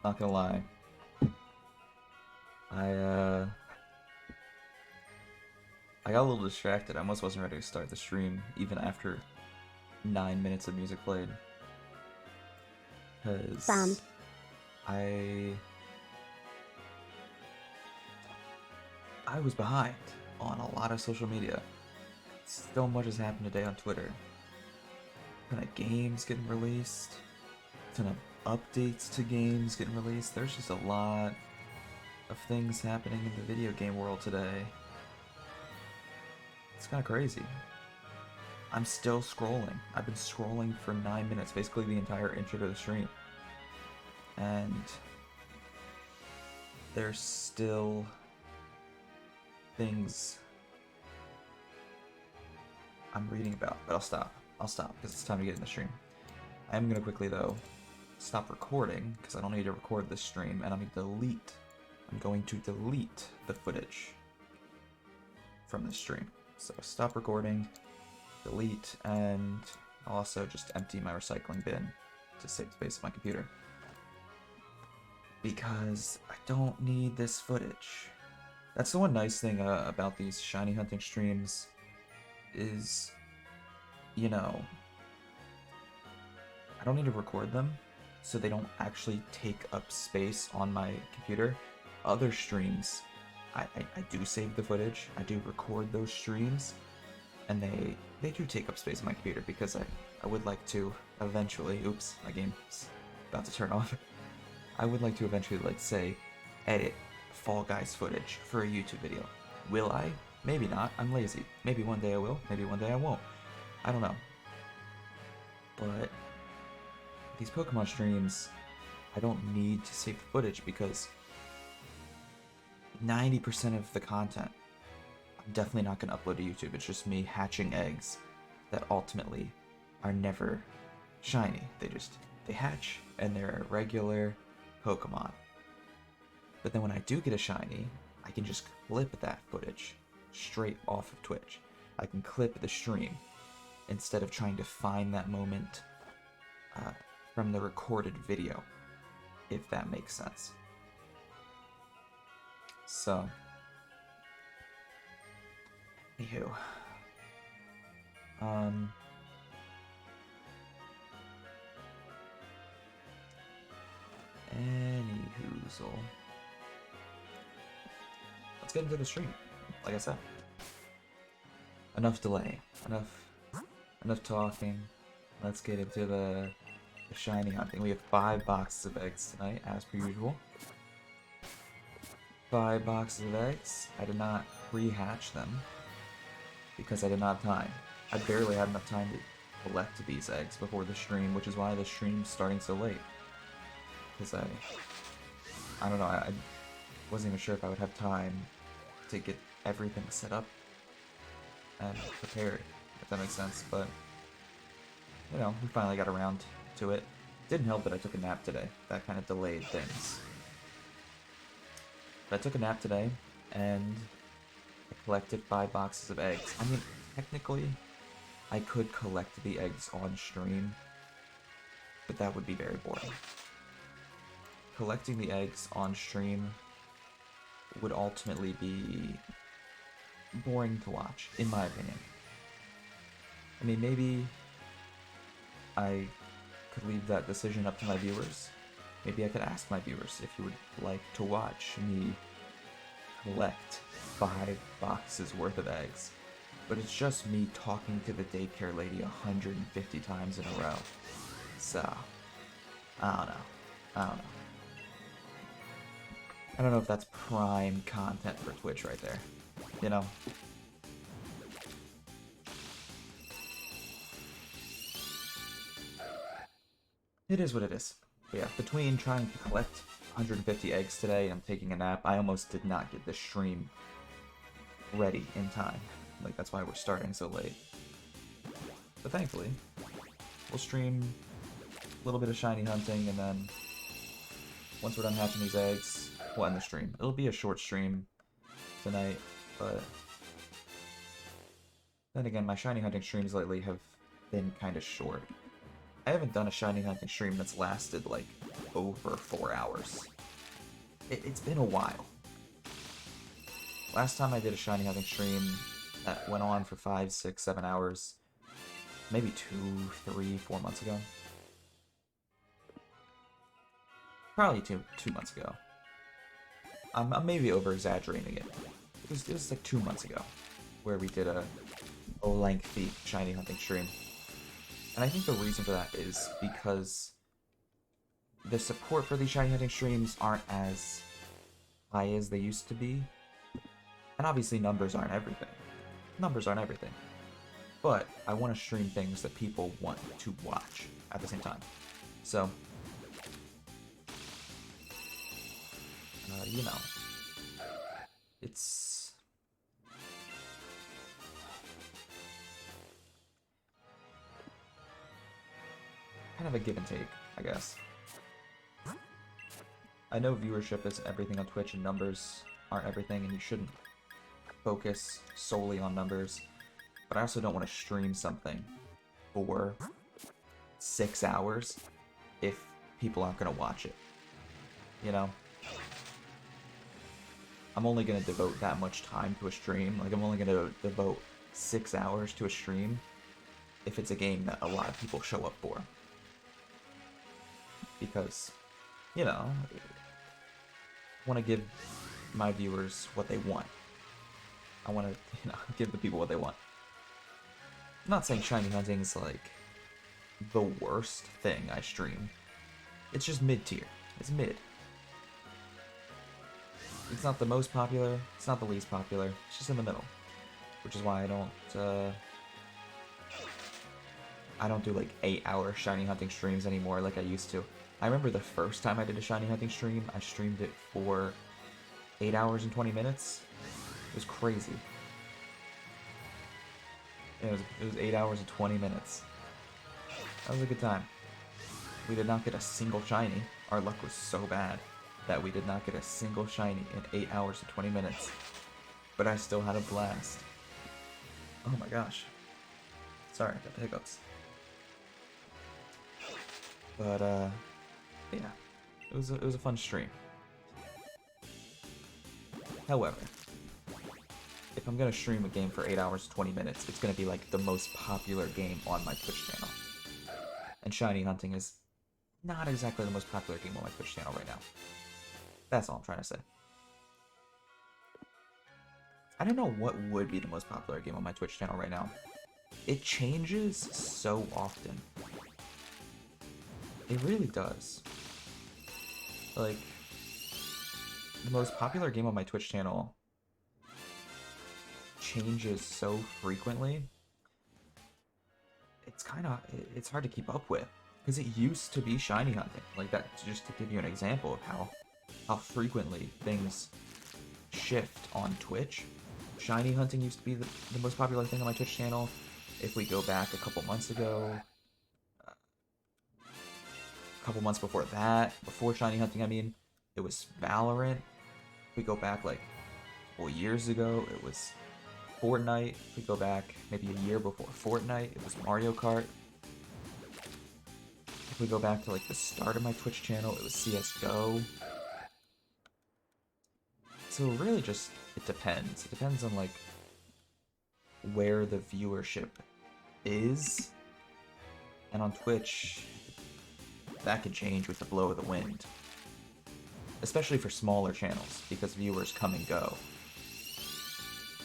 Not gonna lie. I got a little distracted. I almost wasn't ready to start the stream, even after 9 minutes of music played. Because I was behind on a lot of social media. So much has happened today on Twitter. A ton of games getting released. A ton of updates to games getting released. There's just a lot of things happening in the video game world today. It's kind of crazy. I'm still scrolling. I've been scrolling for 9 minutes, basically the entire intro to the stream. And there's still things I'm reading about, but I'll stop. I'll stop because it's time to get in the stream. I am gonna quickly though stop recording because I don't need to record this stream, and I'm going to delete the footage from this stream. So stop recording, delete, and I'll also just empty my recycling bin to save space on my computer. Because I don't need this footage. That's the one nice thing about these shiny hunting streams is, you know, I don't need to record them, so they don't actually take up space on my computer. Other streams, I do save the footage, I do record those streams, and they do take up space on my computer because I would like to eventually, oops, my game's about to turn off. I would like to eventually, like, say, edit Fall Guys footage for a YouTube video. Will I? Maybe not. I'm lazy. Maybe one day I will. Maybe one day I won't. I don't know. But these Pokemon streams, I don't need to save the footage because 90% of the content I'm definitely not going to upload to YouTube. It's just me hatching eggs that ultimately are never shiny. They hatch and they're a regular Pokemon. But then when I do get a shiny, I can just clip that footage straight off of Twitch. I can clip the stream instead of trying to find that moment from the recorded video, if that makes sense. So, anywho, anywhoozle. Let's get into the stream. Like I said, enough delay, enough talking. Let's get into the shiny hunting. We have 5 boxes of eggs tonight, as per usual. 5 boxes of eggs. I did not pre-hatch them because I did not have time. I barely had enough time to collect these eggs before the stream, which is why the stream's starting so late. Because I don't know, I wasn't even sure if I would have time to get everything set up and prepared, if that makes sense, but, you know, we finally got around to it. Didn't help that I took a nap today. That kind of delayed things. But I took a nap today, and I collected 5 boxes of eggs. I mean, technically, I could collect the eggs on stream, but that would be very boring. Collecting the eggs on stream would ultimately be boring to watch, in my opinion. I mean, maybe I could leave that decision up to my viewers. Maybe I could ask my viewers if you would like to watch me collect 5 boxes worth of eggs. But it's just me talking to the daycare lady 150 times in a row. So, I don't know. I don't know if that's prime content for Twitch right there. You know? It is what it is. But yeah, between trying to collect 150 eggs today and taking a nap, I almost did not get this stream ready in time. Like, that's why we're starting so late. But thankfully, we'll stream a little bit of shiny hunting, and then once we're done hatching these eggs, we'll end the stream. It'll be a short stream tonight, but then again, my shiny hunting streams lately have been kind of short. I haven't done a shiny hunting stream that's lasted like over 4 hours. It's been a while. Last time I did a shiny hunting stream that went on for 5, 6, 7 hours, maybe 2, 3, 4 months ago. Probably two months ago. I'm maybe over-exaggerating it. It was like 2 months ago, where we did a lengthy shiny hunting stream. And I think the reason for that is because the support for these shiny hunting streams aren't as high as they used to be. And obviously numbers aren't everything. Numbers aren't everything. But I want to stream things that people want to watch at the same time. So, you know, it's kind of a give and take, I guess. I know viewership isn't everything on Twitch and numbers aren't everything, and you shouldn't focus solely on numbers, but I also don't want to stream something for 6 hours if people aren't going to watch it, you know? I'm only going to devote that much time to a stream. Like, I'm only going to devote 6 hours to a stream if it's a game that a lot of people show up for. Because, you know, I want to give my viewers what they want. I want to, you know, give the people what they want. I'm not saying shiny hunting is, like, the worst thing I stream. It's just mid-tier. It's mid. It's not the most popular, it's not the least popular, it's just in the middle. Which is why I don't do like 8-hour shiny hunting streams anymore like I used to. I remember the first time I did a shiny hunting stream, I streamed it for 8 hours and 20 minutes. It was crazy. It was 8 hours and 20 minutes. That was a good time. We did not get a single shiny. Our luck was so bad that we did not get a single shiny in 8 hours and 20 minutes. But I still had a blast. Oh my gosh. Sorry, I got the hiccups. But, yeah. It was a fun stream. However, if I'm gonna stream a game for 8 hours and 20 minutes, it's gonna be like the most popular game on my Twitch channel. And shiny hunting is not exactly the most popular game on my Twitch channel right now. That's all I'm trying to say. I don't know what would be the most popular game on my Twitch channel right now. It changes so often. It really does. Like, the most popular game on my Twitch channel changes so frequently. It's hard to keep up with. Because it used to be shiny hunting. Like that, just to give you an example of how frequently things shift on Twitch. Shiny hunting used to be the most popular thing on my Twitch channel. If we go back a couple months ago, a couple months before that, before shiny hunting, I mean, it was Valorant. If we go back like a couple years ago, it was Fortnite. If we go back maybe a year before Fortnite, it was Mario Kart. If we go back to like the start of my Twitch channel, it was CSGO. So really just, it depends. It depends on like where the viewership is. And on Twitch, that could change with the blow of the wind. Especially for smaller channels, because viewers come and go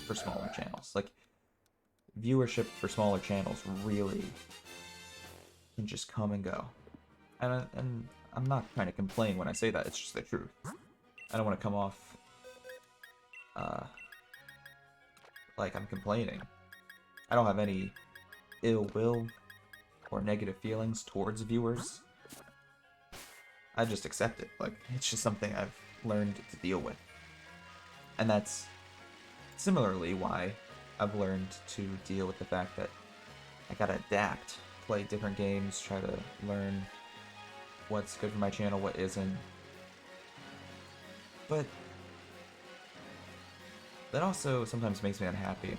for smaller channels. Like, viewership for smaller channels really can just come and go. And I'm not trying to complain when I say that, it's just the truth. I don't want to come off like I'm complaining. I don't have any ill will or negative feelings towards viewers. I just accept it. Like, it's just something I've learned to deal with. And that's similarly why I've learned to deal with the fact that I gotta adapt, play different games, try to learn what's good for my channel, what isn't. But that also sometimes makes me unhappy.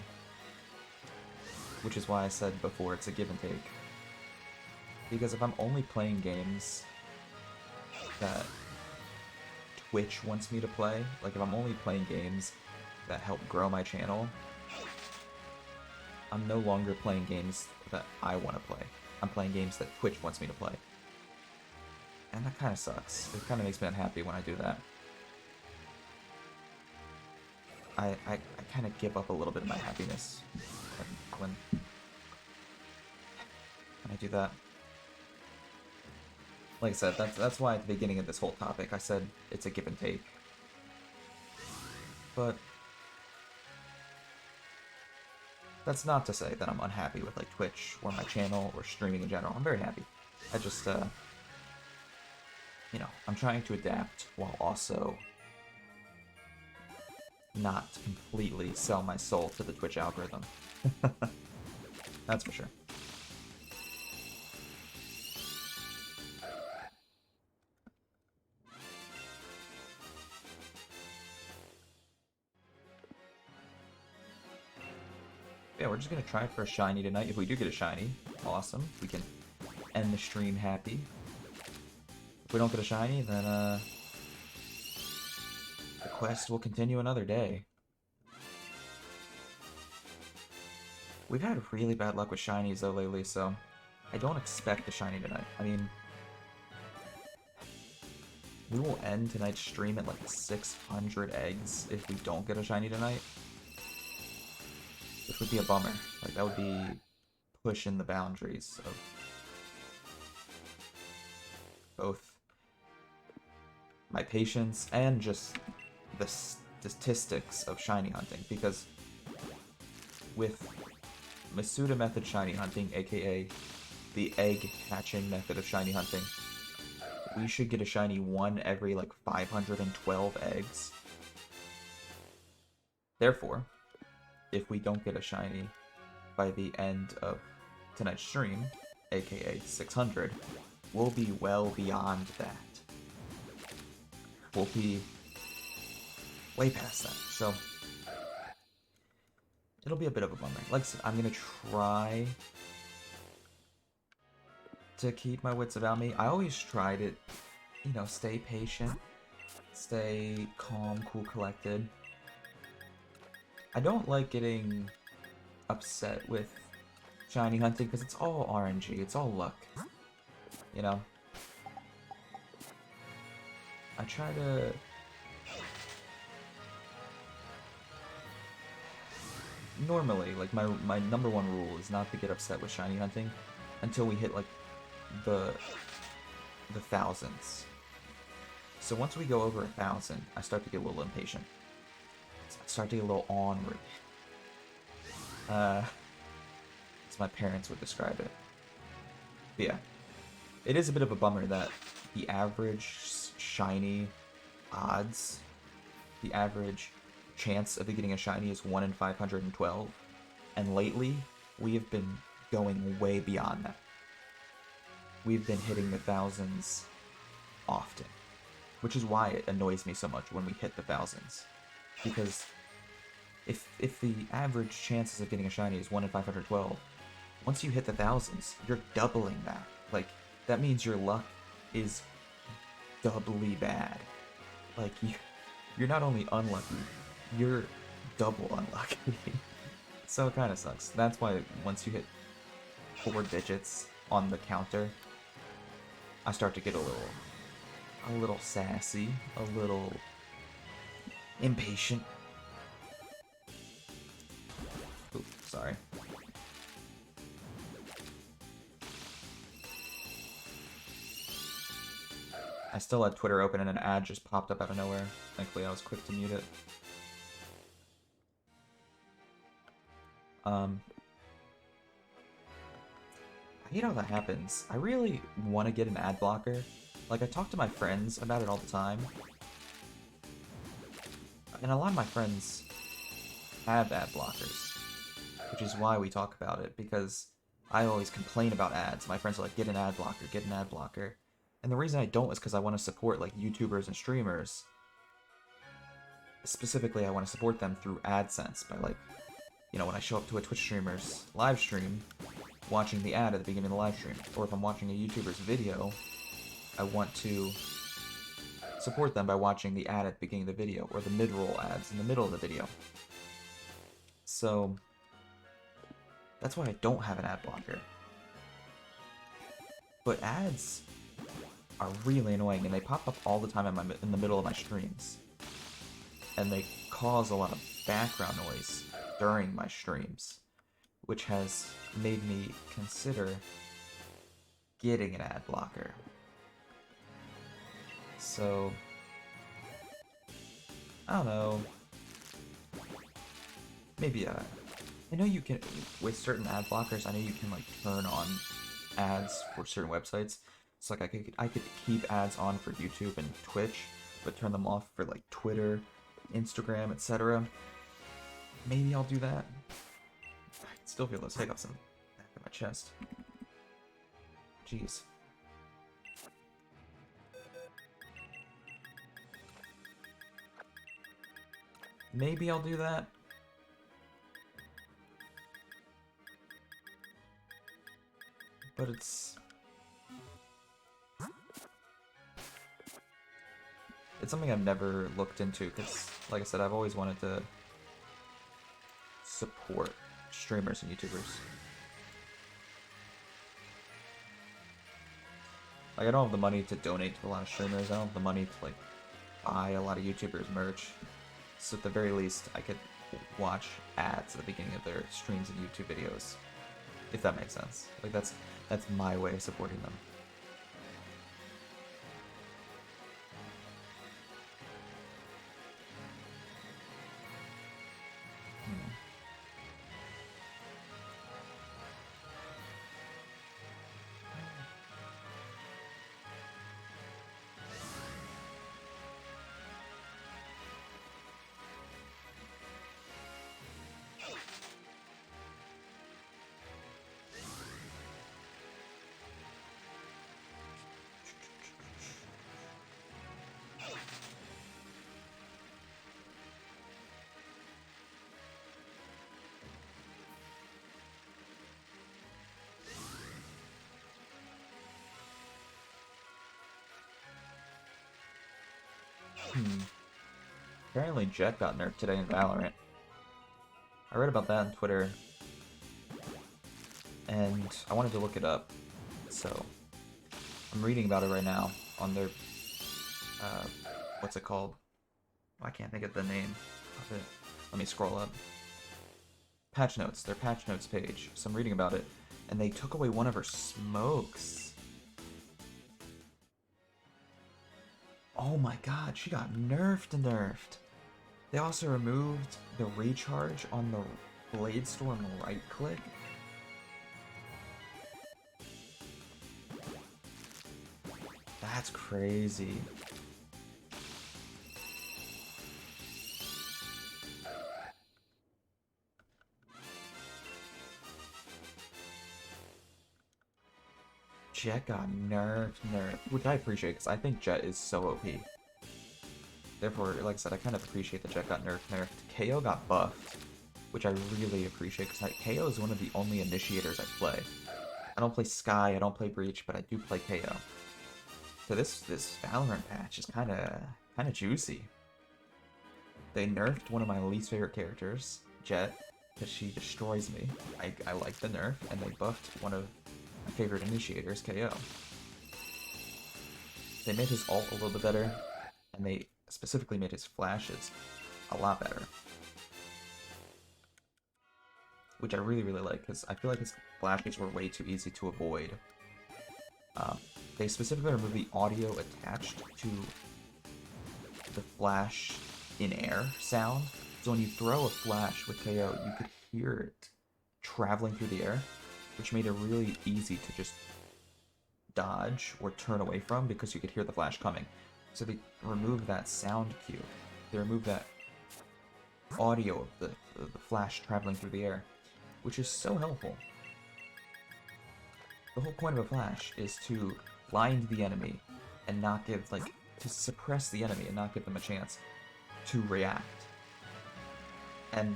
Which is why I said before it's a give and take. Because if I'm only playing games that Twitch wants me to play, like if I'm only playing games that help grow my channel, I'm no longer playing games that I want to play. I'm playing games that Twitch wants me to play. And that kind of sucks. It kind of makes me unhappy when I do that. I kind of give up a little bit of my happiness when I do that. Like I said, that's why at the beginning of this whole topic I said it's a give and take. But that's not to say that I'm unhappy with like Twitch or my channel or streaming in general. I'm very happy. I just you know, I'm trying to adapt while also not completely sell my soul to the Twitch algorithm. That's for sure. Yeah, we're just gonna try for a shiny tonight. If we do get a shiny, awesome. We can end the stream happy. If we don't get a shiny, then the quest will continue another day. We've had really bad luck with shinies though lately, so I don't expect a shiny tonight. I mean, we will end tonight's stream at like 600 eggs if we don't get a shiny tonight. Which would be a bummer. Like, that would be pushing the boundaries of both my patience and just the statistics of shiny hunting. Because with Masuda method shiny hunting, aka the egg hatching method of shiny hunting, we should get a shiny one every like 512 eggs. Therefore, if we don't get a shiny by the end of tonight's stream, aka 600, we'll be well beyond that. We'll be way past that, so it'll be a bit of a bummer. Like I said, I'm gonna try to keep my wits about me. I always try to, you know, stay patient, stay calm, cool, collected. I don't like getting upset with shiny hunting because it's all RNG, it's all luck, you know? I try to... Normally, like, my number one rule is not to get upset with shiny hunting until we hit, like, the thousands. So once we go over 1,000, I start to get a little impatient. Start to get a little ornery. As my parents would describe it. But yeah, it is a bit of a bummer that the average shiny odds, the average chance of it getting a shiny is 1 in 512, and lately we have been going way beyond that. We've been hitting the thousands often, which is why it annoys me so much when we hit the thousands. Because if the average chances of getting a shiny is 1 in 512, once you hit the thousands, you're doubling that. Like, that means your luck is doubly bad. Like, you're not only unlucky, you're double unlucky. So it kind of sucks. That's why once you hit 4 digits on the counter, I start to get a little sassy, a little impatient. Oops, sorry. I still had Twitter open and an ad just popped up out of nowhere. Thankfully I was quick to mute it. I hate how that happens. I really want to get an ad blocker. Like, I talk to my friends about it all the time. And a lot of my friends have ad blockers, which is why we talk about it, because I always complain about ads. My friends are like, get an ad blocker, get an ad blocker. And the reason I don't is because I want to support, like, YouTubers and streamers. Specifically, I want to support them through AdSense by, like, you know, when I show up to a Twitch streamer's live stream, watching the ad at the beginning of the live stream. Or if I'm watching a YouTuber's video, I want to support them by watching the ad at the beginning of the video, or the mid-roll ads in the middle of the video. So that's why I don't have an ad blocker. But ads are really annoying, and they pop up all the time in the middle of my streams. And they cause a lot of background noise during my streams, which has made me consider getting an ad blocker. So, I don't know. Maybe, I know you can, with certain ad blockers, I know you can, like, turn on ads for certain websites. So, like, I could keep ads on for YouTube and Twitch, but turn them off for, like, Twitter, Instagram, etc. Maybe I'll do that. I can still feel those hiccups in the back of my chest. Jeez. Maybe I'll do that. But it's something I've never looked into, because, like I said, I've always wanted to support streamers and YouTubers. Like, I don't have the money to donate to a lot of streamers, I don't have the money to, like, buy a lot of YouTubers merch. So at the very least, I could watch ads at the beginning of their streams and YouTube videos. If that makes sense. Like, that's my way of supporting them. Apparently Jet got nerfed today in Valorant. I read about that on Twitter, and I wanted to look it up, so I'm reading about it right now on their, what's it called? I can't think of the name of it. Let me scroll up. Patch notes, their patch notes page. So I'm reading about it, and they took away one of her smokes. Oh my god, she got nerfed. They also removed the recharge on the Blade Storm right click. That's crazy. Jet got nerfed, which I appreciate, because I think Jet is so OP. Therefore, like I said, I kind of appreciate that Jet got nerfed. KO got buffed, which I really appreciate, because KO is one of the only initiators I play. I don't play Sky, I don't play Breach, but I do play KO. So this Valorant patch is kind of juicy. They nerfed one of my least favorite characters, Jet, because she destroys me. I like the nerf, and they buffed one of my favorite initiators, KO. They made his ult a little bit better, and they specifically made his flashes a lot better. Which I really like, because I feel like his flashes were way too easy to avoid. They specifically removed the audio attached to the flash in air sound. So when you throw a flash with KO, you could hear it traveling through the air, which made it really easy to just dodge or turn away from, because you could hear the flash coming. So they removed that sound cue. They removed that audio of the flash traveling through the air, which is so helpful. The whole point of a flash is to blind the enemy and not give, to suppress the enemy and not give them a chance to react. And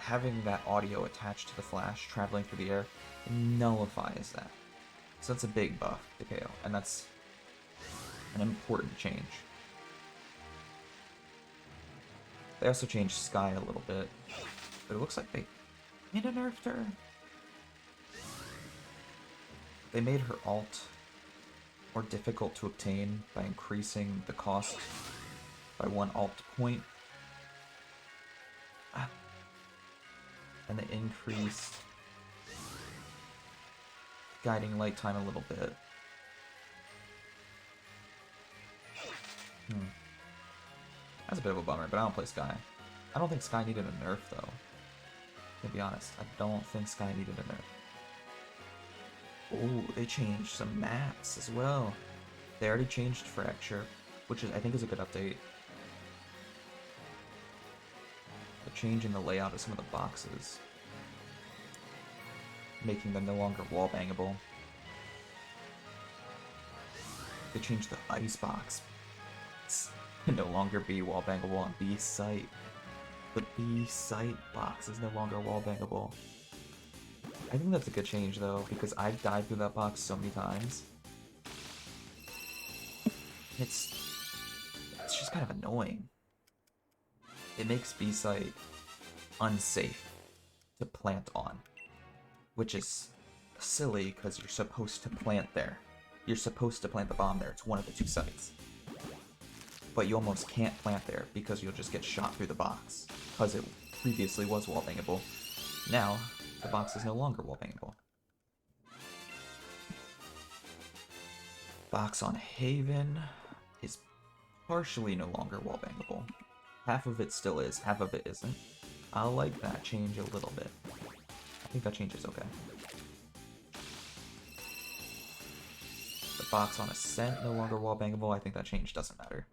having that audio attached to the flash traveling through the air nullifies that. So that's a big buff to KO, and that's an important change. They also changed Sky a little bit, but it looks like they made a nerf to her. They made her ult more difficult to obtain by increasing the cost by 1 ult point. And they increased guiding light time a little bit. That's a bit of a bummer, but I don't play Sky. I don't think Sky needed a nerf, though. To be honest, I don't think Sky needed a nerf. Oh, they changed some maps as well. They already changed Fracture, which I think is a good update. The change in the layout of some of the boxes, making them no longer wallbangable. They changed the ice box. It's no longer be wallbangable on B site. The B site box is no longer wallbangable. I think that's a good change though, because I've died through that box so many times. It's just kind of annoying. It makes B site unsafe to plant on, which is silly because you're supposed to plant there. You're supposed to plant the bomb there. It's one of the 2 sites. But you almost can't plant there because you'll just get shot through the box, because it previously was wallbangable. Now, the box is no longer wallbangable. Box on Haven is partially no longer wallbangable. Half of it still is, half of it isn't. I like that change a little bit. I think that change is okay. The box on Ascent no longer wallbangable. I think that change doesn't matter.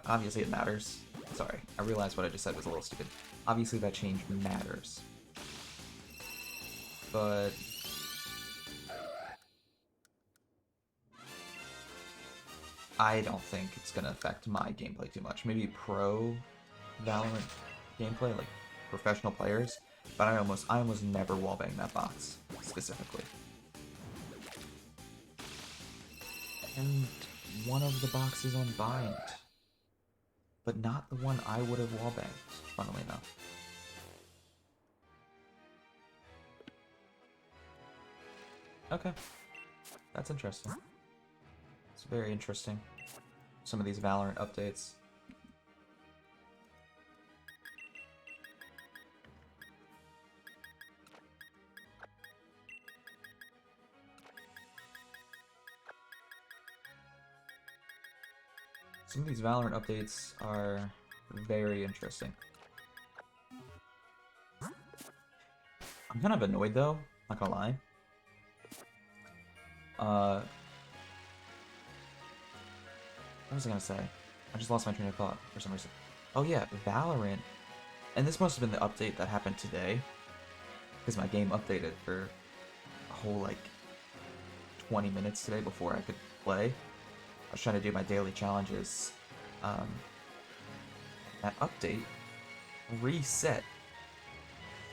Obviously it matters. Sorry, I realized what I just said was a little stupid. Obviously that change matters. But I don't think it's gonna affect my gameplay too much. Maybe pro Valorant gameplay, like professional players, but I almost never wallbang that box specifically. And one of the boxes on Bind, but not the one I would have wallbanged, funnily enough. Okay, that's interesting. It's very interesting. Some of these Valorant updates. Some of these Valorant updates are very interesting. I'm kind of annoyed though, not gonna lie. What was I gonna say? I just lost my train of thought for some reason. Oh yeah, Valorant. And this must have been the update that happened today, because my game updated for a whole like 20 minutes today before I could play. I was trying to do my daily challenges. That update reset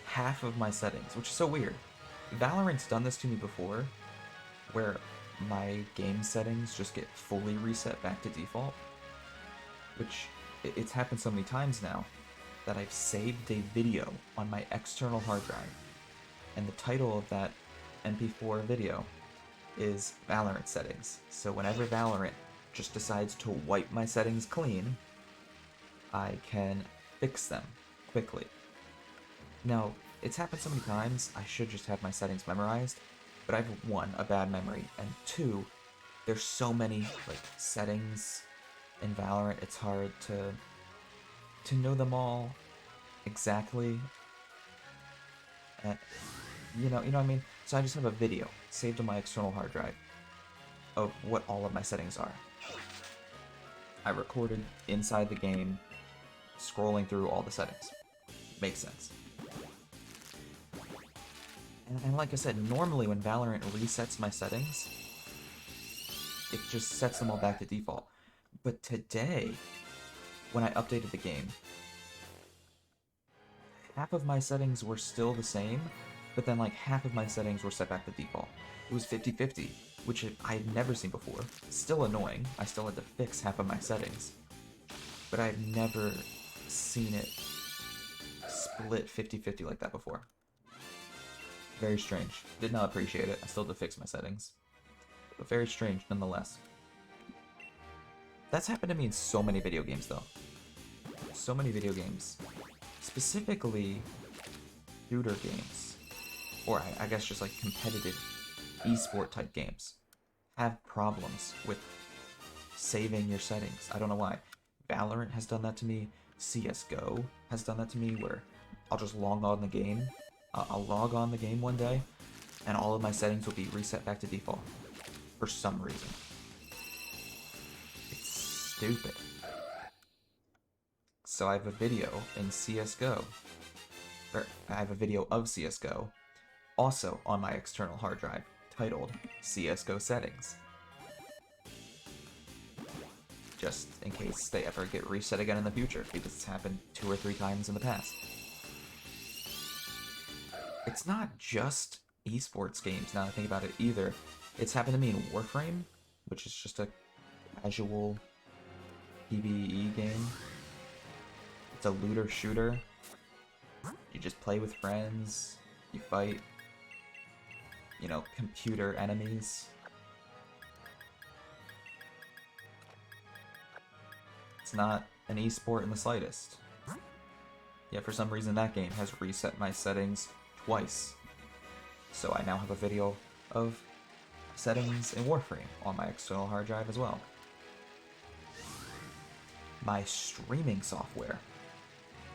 half of my settings, which is so weird. Valorant's done this to me before, where my game settings just get fully reset back to default, which it's happened so many times now that I've saved a video on my external hard drive, and the title of that MP4 video is Valorant settings. So whenever Valorant just decides to wipe my settings clean, I can fix them quickly. Now, it's happened so many times, I should just have my settings memorized, but I have 1, a bad memory, and 2, there's so many like settings in Valorant, it's hard to know them all exactly. And you know what I mean? So I just have a video saved on my external hard drive of what all of my settings are. I recorded inside the game, scrolling through all the settings. Makes sense. And like I said, normally when Valorant resets my settings, It just sets them all back to default. But today, when I updated the game, half of my settings were still the same, but then like half of my settings were set back to default. It was 50-50, which I had never seen before. Still annoying. I still had to fix half of my settings. But I had never seen it split 50-50 like that before. Very strange. Did not appreciate it. I still had to fix my settings. But very strange nonetheless. That's happened to me in so many video games though. So many video games. Specifically, shooter games. Or I guess just like competitive esport type games. Have problems with saving your settings. I don't know why. Valorant has done that to me. CSGO has done that to me where I'll just log on the game. I'll log on the game one day and all of my settings will be reset back to default. For some reason. It's stupid. So I have a video in CSGO. Or I have a video of CSGO also on my external hard drive titled CSGO Settings. Just in case they ever get reset again in the future, because it's happened 2 or 3 times in the past. It's not just esports games, now that I think about it, either. It's happened to me in Warframe, which is just a casual PvE game. It's a looter shooter. You just play with friends, you fight, you know, computer enemies. It's not an esport in the slightest. Yet for some reason that game has reset my settings twice. So I now have a video of settings in Warframe on my external hard drive as well. My streaming software,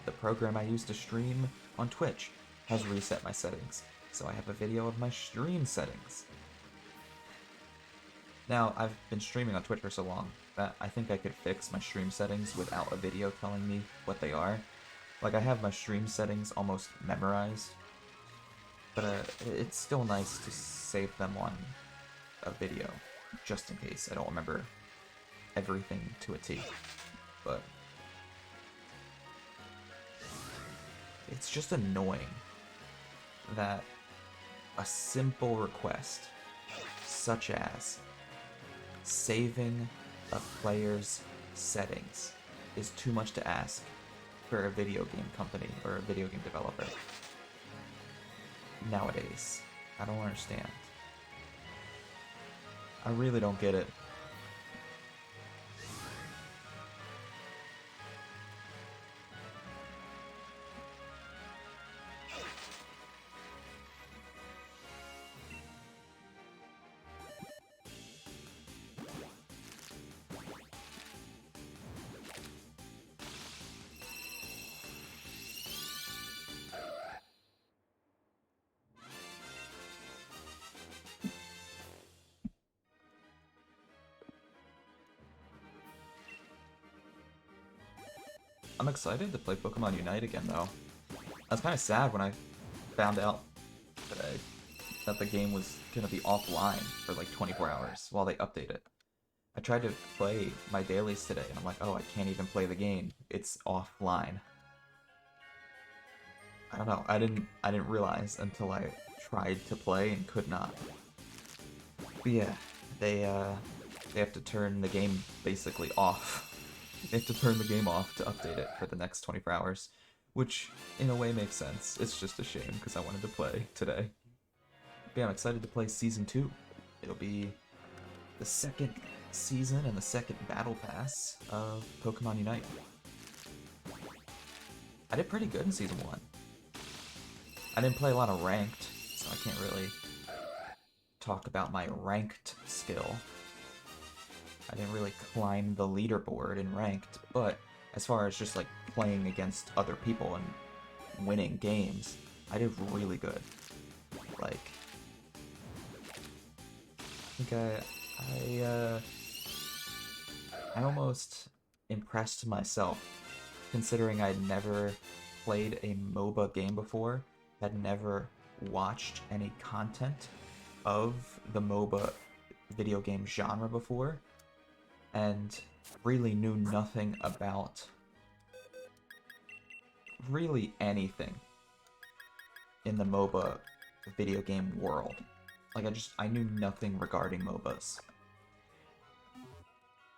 the program I use to stream on Twitch, has reset my settings. So I have a video of my stream settings. Now, I've been streaming on Twitch for so long that I think I could fix my stream settings without a video telling me what they are. Like, I have my stream settings almost memorized, but it's still nice to save them on a video, just in case I don't remember everything to a T. But it's just annoying that a simple request, such as saving a player's settings, is too much to ask for a video game company or a video game developer. Nowadays, I don't understand. I really don't get it. I'm excited to play Pokemon Unite again, though. I was kind of sad when I found out today that the game was going to be offline for like 24 hours while they update it. I tried to play my dailies today, and I'm like, oh, I can't even play the game. It's offline. I don't know. I didn't realize until I tried to play and could not. But yeah, they have to turn the game basically off. They have to turn the game off to update it for the next 24 hours, which in a way makes sense. It's just a shame because I wanted to play today. But yeah, I'm excited to play Season 2. It'll be the second season and the second battle pass of Pokemon Unite. I did pretty good in Season 1. I didn't play a lot of ranked, so I can't really talk about my ranked skill. I didn't really climb the leaderboard in ranked, but as far as just like playing against other people and winning games, I did really good. Like, I think I almost impressed myself, considering I'd never played a MOBA game before, had never watched any content of the MOBA video game genre before, and really knew nothing about really anything in the MOBA video game world. Like, I knew nothing regarding MOBAs.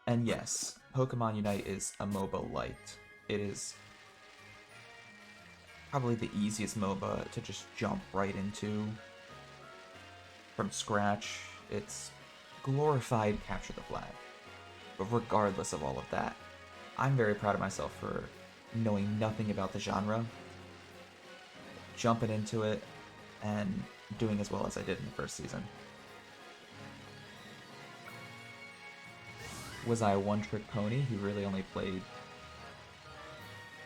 And yes, Pokemon Unite is a MOBA light. It is probably the easiest MOBA to just jump right into from scratch. It's glorified capture the flag. But regardless of all of that, I'm very proud of myself for knowing nothing about the genre, jumping into it, and doing as well as I did in the first season. Was I a one-trick pony who really only played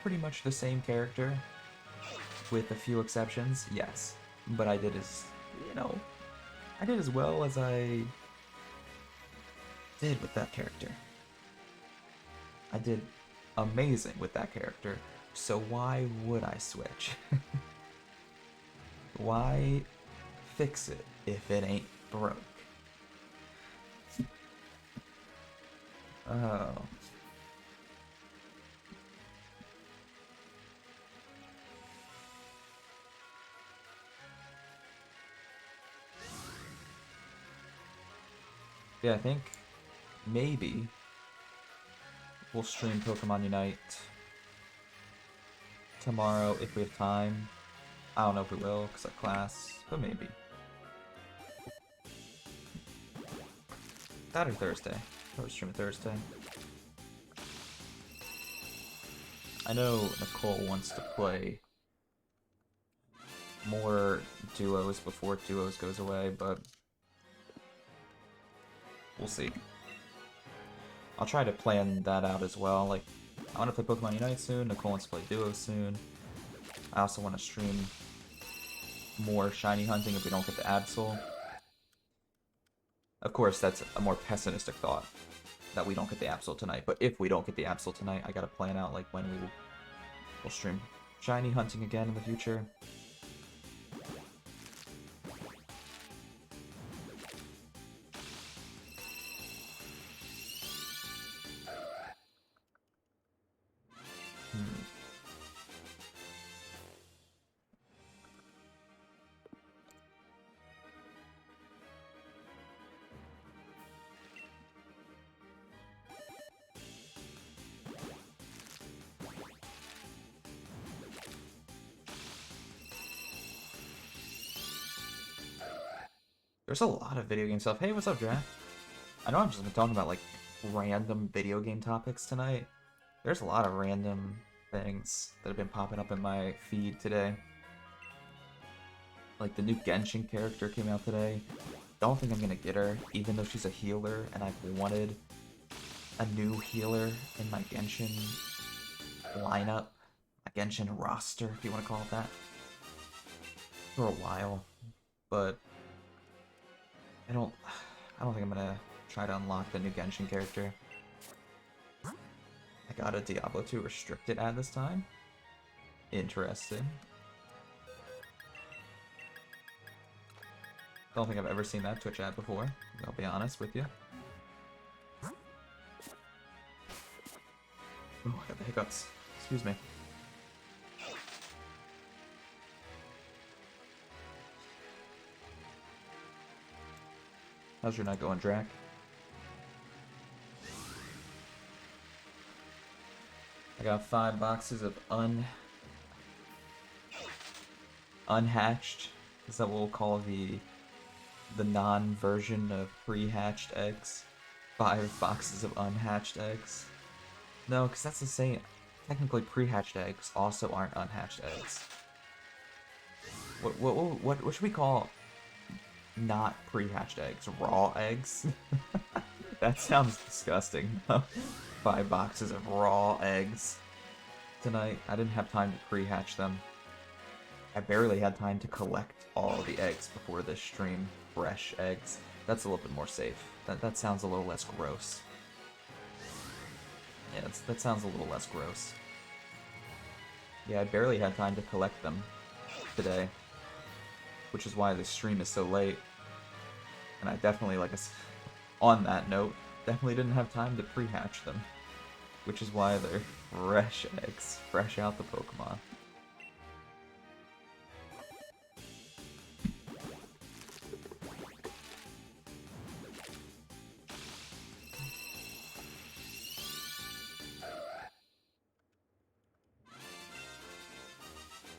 pretty much the same character, with a few exceptions? Yes. But I did as, I did as well as I did with that character. I did amazing with that character, so why would I switch? Why fix it if it ain't broke? Oh. Yeah, I think maybe we'll stream Pokemon Unite tomorrow if we have time. I don't know if we will because of class, but maybe. That or Thursday. Probably stream Thursday. I know Nicole wants to play more duos before duos goes away, but we'll see. I'll try to plan that out as well. Like, I want to play Pokemon Unite soon. Nicole wants to play duos soon. I also want to stream more shiny hunting if we don't get the Absol. Of course, that's a more pessimistic thought, that we don't get the Absol tonight. But if we don't get the Absol tonight, I gotta plan out like when we'll stream shiny hunting again in the future. There's a lot of video game stuff. Hey, what's up, Draft? I know I've just been talking about, like, random video game topics tonight. There's a lot of random things that have been popping up in my feed today. Like, the new Genshin character came out today. Don't think I'm gonna get her, even though she's a healer, and I've wanted a new healer in my Genshin lineup. My Genshin roster, if you want to call it that. For a while. But I don't think I'm gonna try to unlock the new Genshin character. I got a Diablo 2 restricted ad this time. Interesting. Don't think I've ever seen that Twitch ad before, I'll be honest with you. Oh, I got the hiccups. Excuse me. How's your night going, Drac? I got 5 boxes of unhatched. Is that what we'll call the non-version of pre-hatched eggs? 5 boxes of unhatched eggs. No, because that's the same. Technically, pre-hatched eggs also aren't unhatched eggs. What should we call not pre-hatched eggs? Raw eggs? That sounds disgusting. 5 boxes of raw eggs tonight. I didn't have time to pre-hatch them. I barely had time to collect all the eggs before this stream. Fresh eggs. That's a little bit more safe. That sounds a little less gross. Yeah, that sounds a little less gross. Yeah, I barely had time to collect them today, which is why this stream is so late. And I definitely, like on that note, definitely didn't have time to pre-hatch them, which is why they're fresh eggs, fresh out the Pokemon.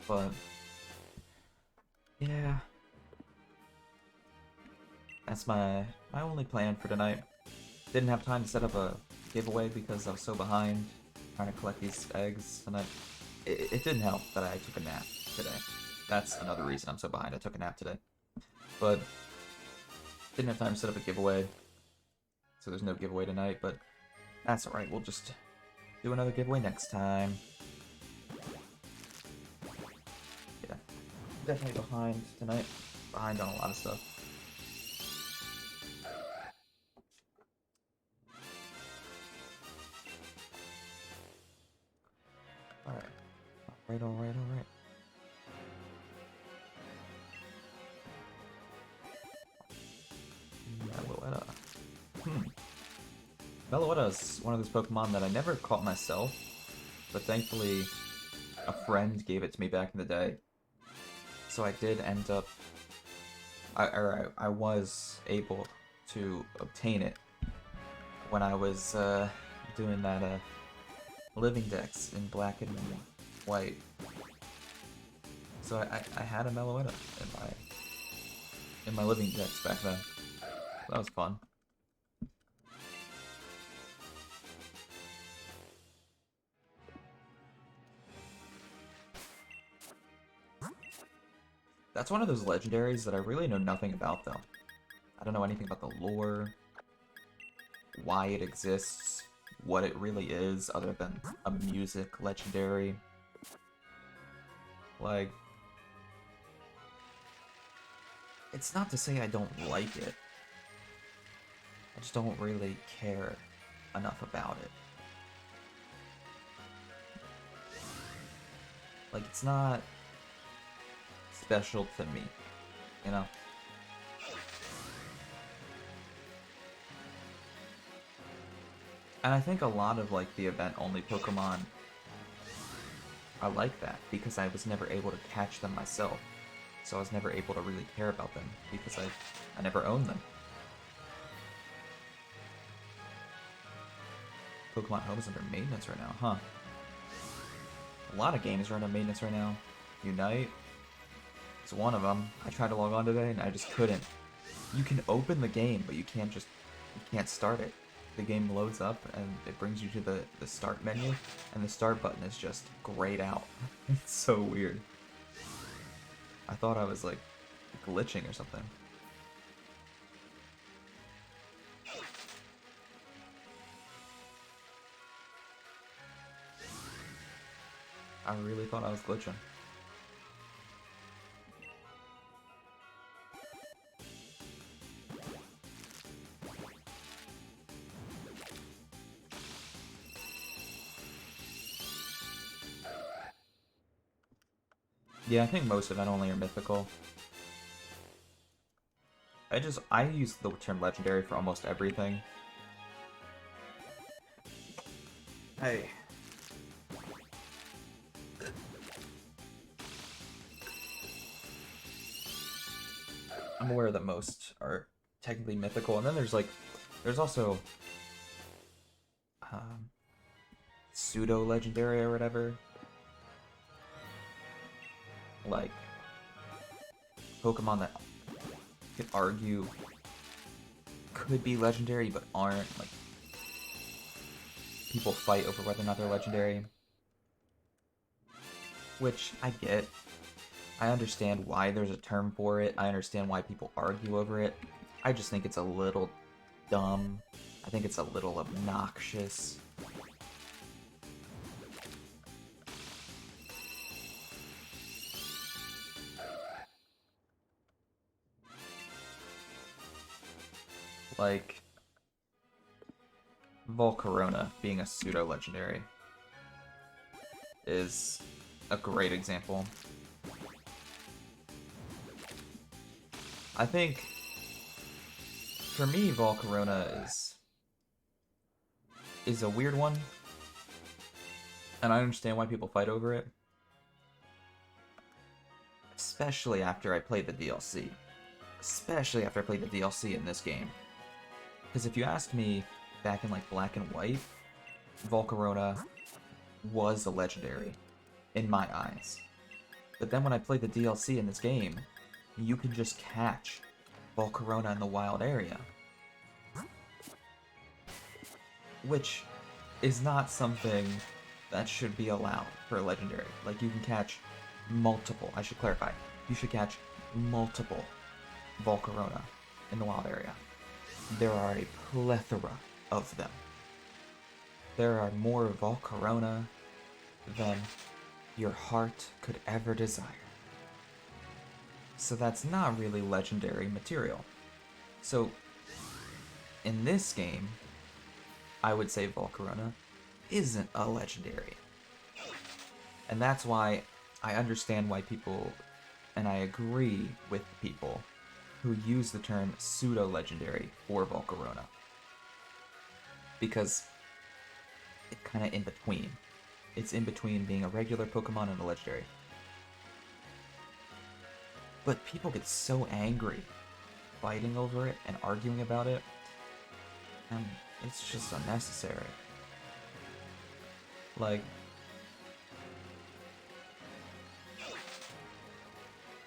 But yeah, that's my only plan for tonight. Didn't have time to set up a giveaway because I was so behind trying to collect these eggs, and it didn't help that I took a nap today. That's another reason I'm so behind. I took a nap today, but didn't have time to set up a giveaway, so there's no giveaway tonight. But that's alright. We'll just do another giveaway next time. Yeah, definitely behind tonight. Behind on a lot of stuff. Alright. Meloetta. Meloetta is one of those Pokemon that I never caught myself, but thankfully a friend gave it to me back in the day. So I did end up... I was able to obtain it when I was doing that living dex in black and white. So I had a Meloetta in my living dex back then. That was fun. That's one of those legendaries that I really know nothing about, though. I don't know anything about the lore, why it exists, what it really is, other than a music legendary. Like, it's not to say I don't like it. I just don't really care enough about it. Like, it's not special to me, you know? And I think a lot of, like, the event-only Pokemon are like that, because I was never able to catch them myself. So I was never able to really care about them, because I never owned them. Pokemon Home is under maintenance right now, huh? A lot of games are under maintenance right now. Unite is one of them. I tried to log on today and I just couldn't. You can open the game, but you can't start it. The game loads up and it brings you to the start menu, and the start button is just grayed out. It's so weird. I thought I was like glitching or something. I really thought I was glitching. Yeah, I think most event only are mythical. I use the term legendary for almost everything. Hey. I'm aware that most are technically mythical, and then there's also pseudo legendary or whatever. Like Pokemon that you could argue could be legendary but aren't. Like, people fight over whether or not they're legendary, which I get. I understand why there's a term for it. I understand why people argue over it. I just think it's a little dumb. I think it's a little obnoxious. Like, Volcarona being a pseudo-legendary is a great example. I think for me, Volcarona is a weird one, and I understand why people fight over it, especially after I played the DLC. Especially after I played the DLC in this game. Because if you asked me back in like Black and White, Volcarona was a legendary in my eyes. But then when I played the DLC in this game, you can just catch Volcarona in the wild area. Which is not something that should be allowed for a legendary. Like, you can catch multiple, I should clarify, you should catch multiple Volcarona in the wild area. There are a plethora of them. There are more Volcarona than your heart could ever desire. So that's not really legendary material. So, in this game, I would say Volcarona isn't a legendary. And that's why I understand why people, and I agree with people who use the term pseudo-legendary for Volcarona. Because it's kind of in between. It's in between being a regular Pokemon and a legendary. But people get so angry fighting over it and arguing about it, and it's just unnecessary. Like,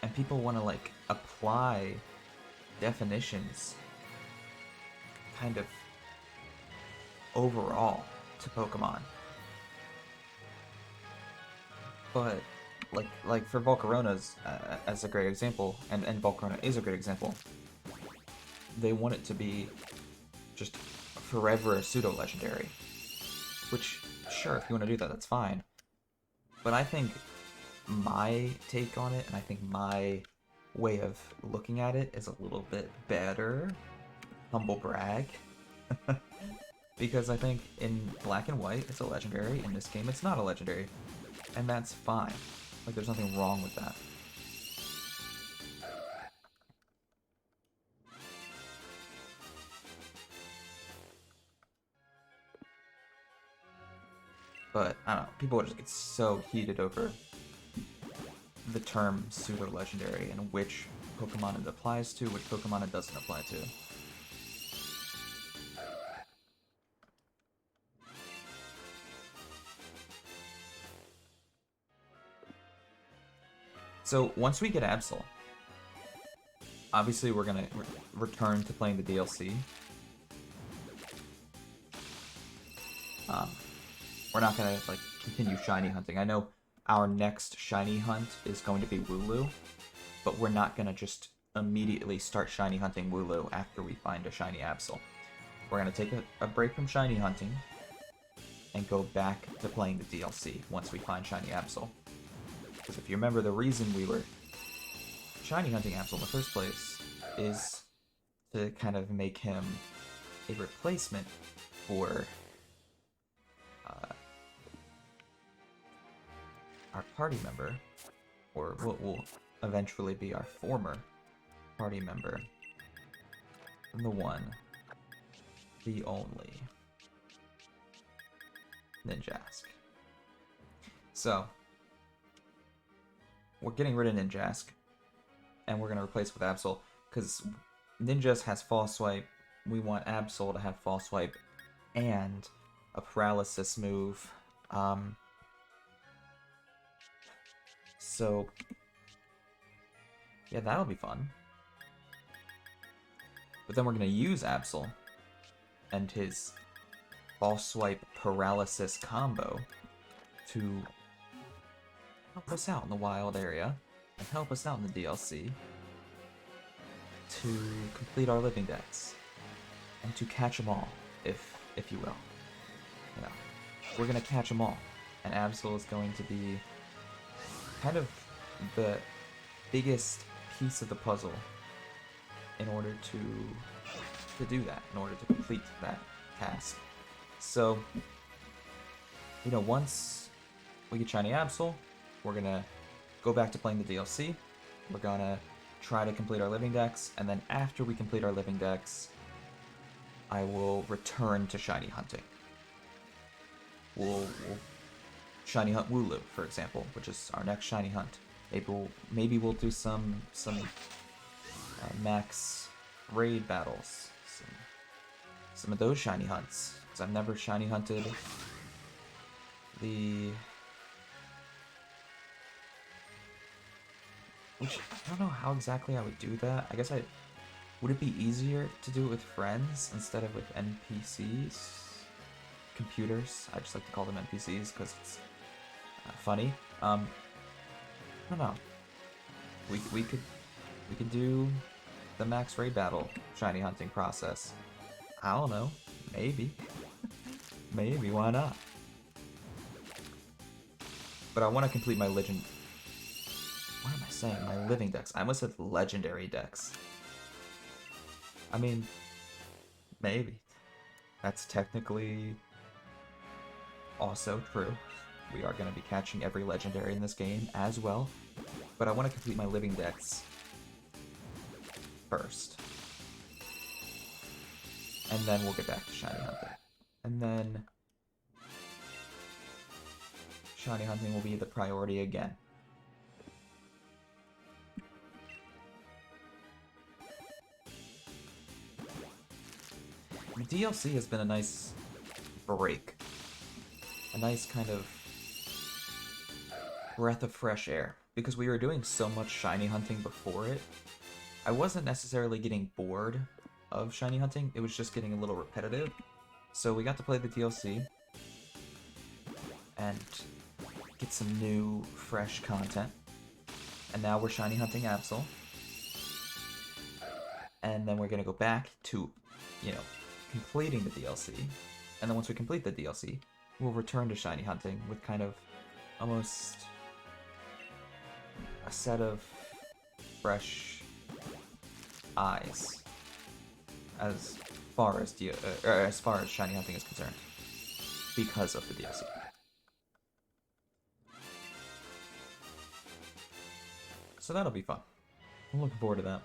and people want to like apply definitions kind of overall to Pokemon. But like for Volcarona's as a great example, and Volcarona is a great example, they want it to be just forever a pseudo-legendary. Which, sure, if you want to do that, that's fine. But I think my take on it, and I think my way of looking at it is a little bit better. Humble brag. Because I think in Black and White, it's a legendary. In this game, it's not a legendary. And that's fine. Like, there's nothing wrong with that. But, I don't know, people just get so heated over the term pseudo-legendary and which Pokemon it applies to, which Pokemon it doesn't apply to. So, once we get Absol, obviously we're gonna return to playing the DLC. We're not gonna, like, continue shiny hunting. I know our next shiny hunt is going to be Wooloo, but we're not gonna just immediately start shiny hunting Wooloo after we find a shiny Absol. We're gonna take a break from shiny hunting and go back to playing the DLC once we find shiny Absol. Because if you remember, the reason we were shiny hunting Absol in the first place is to kind of make him a replacement for our party member, or what will eventually be our former party member, and the one, the only, Ninjask. So, we're getting rid of Ninjask, and we're going to replace with Absol, because Ninjask has False Swipe. We want Absol to have False Swipe and a paralysis move. So, yeah, that'll be fun. But then we're going to use Absol and his False Swipe paralysis combo to help us out in the wild area and help us out in the DLC to complete our living decks and to catch them all, if you will. You know, we're going to catch them all, and Absol is going to be kind of the biggest piece of the puzzle in order to do that, in order to complete that task. So, you know, once we get shiny Absol, we're gonna go back to playing the DLC. We're gonna try to complete our living decks, and then after we complete our living decks, I will return to shiny hunting. We'll shiny hunt Wooloo, for example, which is our next shiny hunt. Maybe we'll do some max raid battles, some of those shiny hunts, because I've never shiny hunted the... Which, I don't know how exactly I would do that. I guess would it be easier to do it with friends instead of with NPCs? Computers? I just like to call them NPCs because it's funny. I don't know. We could do the max raid battle shiny hunting process. I don't know. Maybe. Maybe, why not? But I want to complete my legend... What am I saying? My living decks. I almost said legendary decks. I mean, maybe. That's technically also true. We are going to be catching every legendary in this game as well. But I want to complete my living decks first. And then we'll get back to shiny hunting. And then shiny hunting will be the priority again. The DLC has been a nice break. A nice kind of breath of fresh air. Because we were doing so much shiny hunting before it, I wasn't necessarily getting bored of shiny hunting, it was just getting a little repetitive. So we got to play the DLC and get some new, fresh content. And now we're shiny hunting Absol. And then we're gonna go back to, you know, completing the DLC. And then once we complete the DLC, we'll return to shiny hunting with kind of almost a set of fresh eyes as far as shiny hunting is concerned, because of the DLC. So that'll be fun. I'm looking forward to that.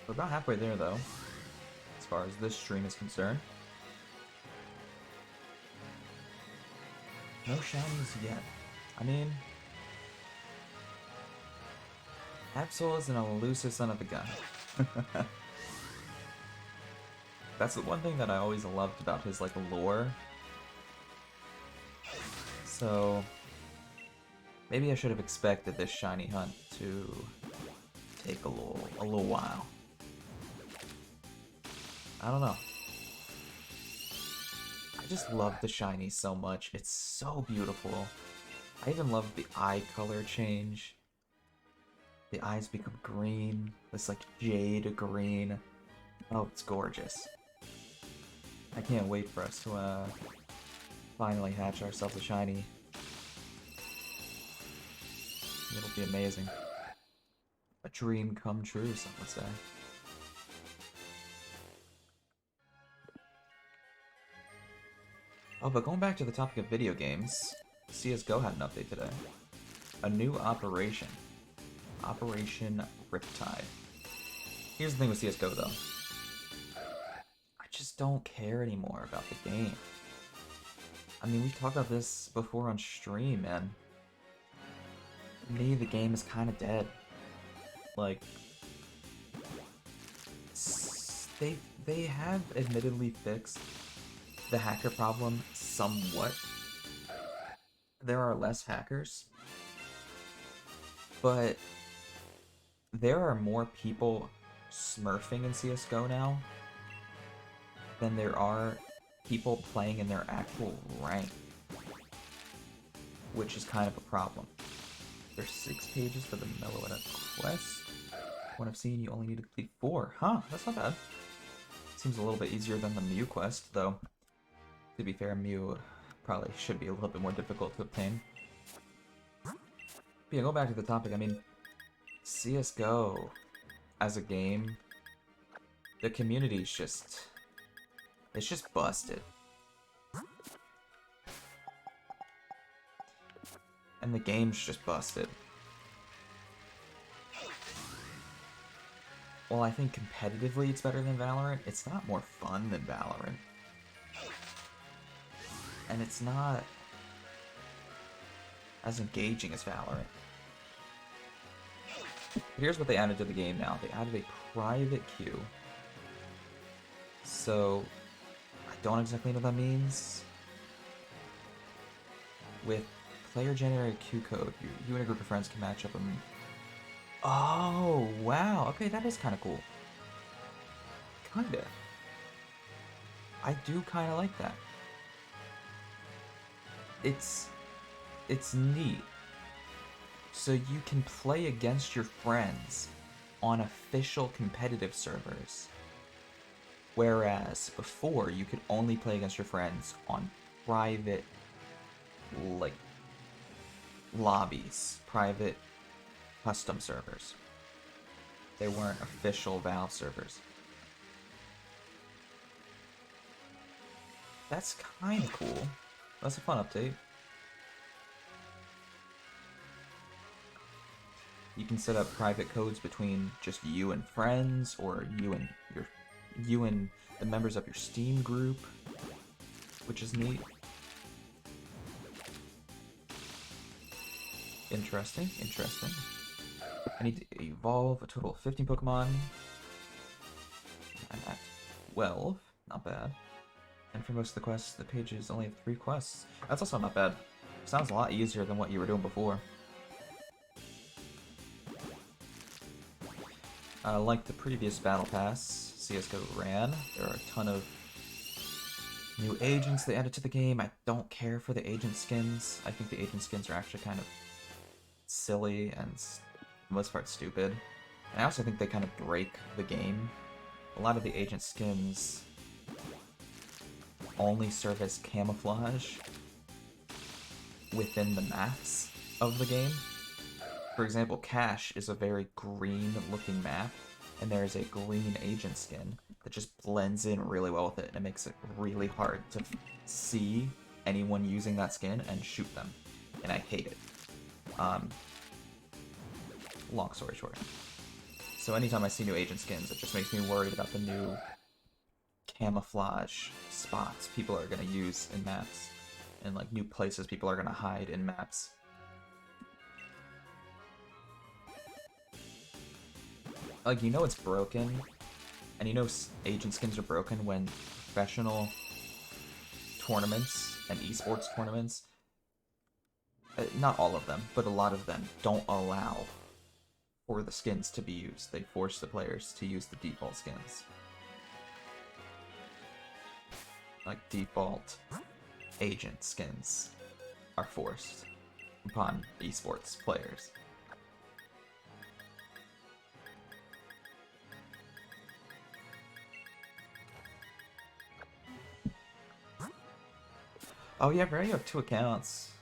We're about halfway there, though, as far as this stream is concerned. No shinies yet. I mean, Absol is an elusive son of a gun. That's the one thing that I always loved about his, like, lore. So, maybe I should have expected this shiny hunt to take a little while. I don't know. I just love the shiny so much. It's so beautiful. I even love the eye color change. The eyes become green. This like jade green. Oh, it's gorgeous. I can't wait for us to finally hatch ourselves a shiny. It'll be amazing. A dream come true, some would say. Oh, but going back to the topic of video games, CSGO had an update today. A new operation. Operation Riptide. Here's the thing with CSGO, though. I just don't care anymore about the game. I mean, we talked about this before on stream, and to me, the game is kind of dead. Like, They have admittedly fixed the hacker problem somewhat. There are less hackers, but there are more people smurfing in CSGO now than there are people playing in their actual rank, which is kind of a problem. There's 6 pages for the Meloetta quest. What I've seen, you only need to complete 4. Huh, that's not bad. Seems a little bit easier than the Mew quest, though. To be fair, Mew probably should be a little bit more difficult to obtain. But yeah, go back to the topic. I mean, CSGO as a game, the community's just... it's just busted. And the game's just busted. While I think competitively it's better than Valorant, it's not more fun than Valorant. And it's not as engaging as Valorant. But here's what they added to the game now. They added a private queue. So, I don't exactly know what that means. With player-generated queue code, you and a group of friends can match up and... oh, wow. Okay, that is kind of cool. Kinda. I do kind of like that. It's neat. So you can play against your friends on official competitive servers. Whereas before, you could only play against your friends on private, like, lobbies, private custom servers. They weren't official Valve servers. That's kind of cool. That's a fun update. You can set up private codes between just you and friends, or you and the members of your Steam group, which is neat. Interesting, interesting. I need to evolve a total of 15 Pokemon. I'm at 12, not bad. And for most of the quests, the pages only have 3 quests. That's also not bad. Sounds a lot easier than what you were doing before. Like the previous Battle Pass CSGO ran, there are a ton of new agents they added to the game. I don't care for the agent skins. I think the agent skins are actually kind of silly and, for the most part, stupid. And I also think they kind of break the game. A lot of the agent skins only serve as camouflage within the maps of the game. For example, Cache is a very green-looking map, and there is a green agent skin that just blends in really well with it, and it makes it really hard to see anyone using that skin and shoot them. And I hate it. Long story short. So anytime I see new agent skins, it just makes me worried about the new camouflage spots people are going to use in maps, and like new places people are going to hide in maps. Like, you know it's broken, and you know agent skins are broken when professional tournaments and esports tournaments, not all of them, but a lot of them, don't allow for the skins to be used. They force the players to use the default skins. Like, default agent skins are forced upon esports players. Oh yeah, bro, you have 2 accounts.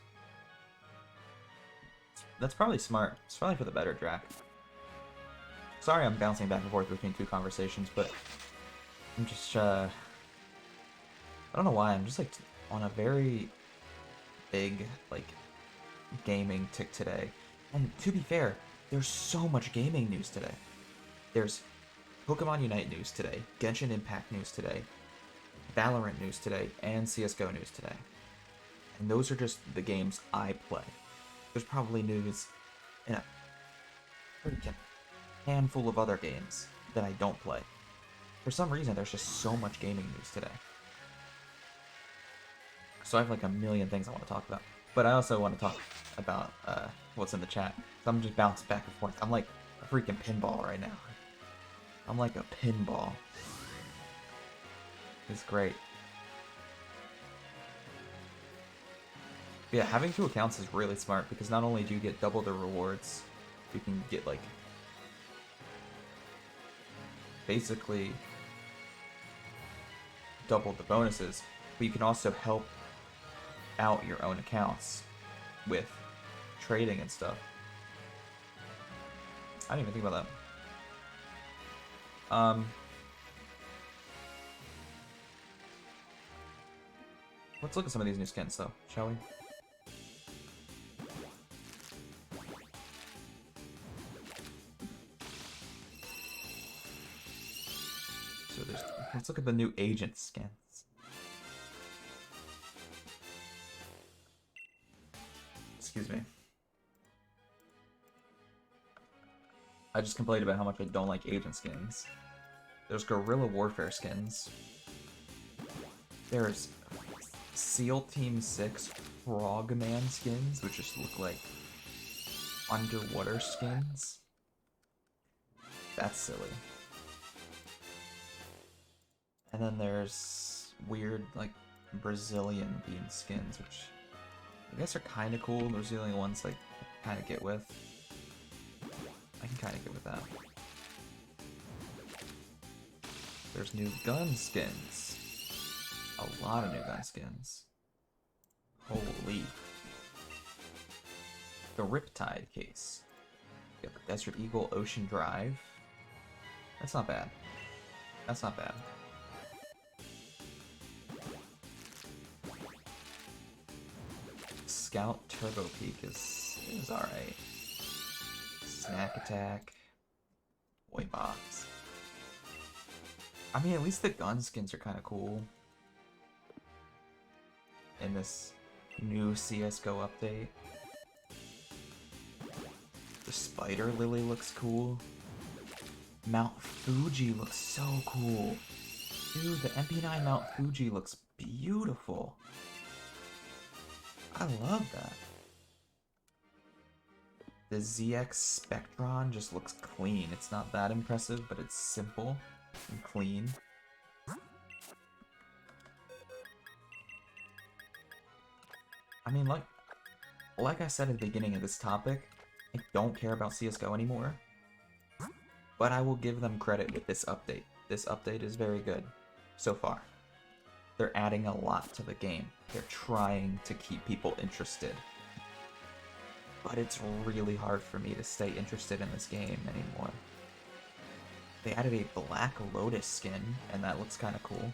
That's probably smart. It's probably for the better, Drac. Sorry I'm bouncing back and forth between 2 conversations, but I'm just, I don't know why, I'm just, like, on a very big, like, gaming tick today. And to be fair, there's so much gaming news today. There's Pokemon Unite news today, Genshin Impact news today, Valorant news today, and CSGO news today. And those are just the games I play. There's probably news in a freaking handful of other games that I don't play. For some reason, there's just so much gaming news today. So I have like a million things I want to talk about. But I also want to talk about what's in the chat. So I'm just bouncing back and forth. I'm like a freaking pinball right now. I'm like a pinball. It's great. Yeah, having 2 accounts is really smart because not only do you get double the rewards, you can get like basically double the bonuses, but you can also help out your own accounts with trading and stuff. I didn't even think about that. Let's look at some of these new skins though, shall we? So let's look at the new agent skins. Excuse me. I just complained about how much I don't like agent skins. There's guerrilla warfare skins. There's SEAL Team 6 Frogman skins, which just look like underwater skins. That's silly. And then there's weird, like, Brazilian themed skins, which I guess are kind of cool. Those are the only ones like I kind of get with. I can kind of get with that. There's new gun skins. A lot of new gun skins. Holy. The Riptide case. You got the Desert Eagle Ocean Drive. That's not bad. That's not bad. Scout Turbo Peak is alright. Snack Attack. Boy Box. I mean, at least the gun skins are kind of cool. In this new CSGO update. The Spider Lily looks cool. Mount Fuji looks so cool. Dude, the MP9 Mount Fuji looks beautiful. I love that. The ZX Spectron just looks clean. It's not that impressive, but it's simple and clean. I mean, like I said at the beginning of this topic, I don't care about CSGO anymore. But I will give them credit with this update. This update is very good so far. They're adding a lot to the game. They're trying to keep people interested. But it's really hard for me to stay interested in this game anymore. They added a Black Lotus skin, and that looks kind of cool.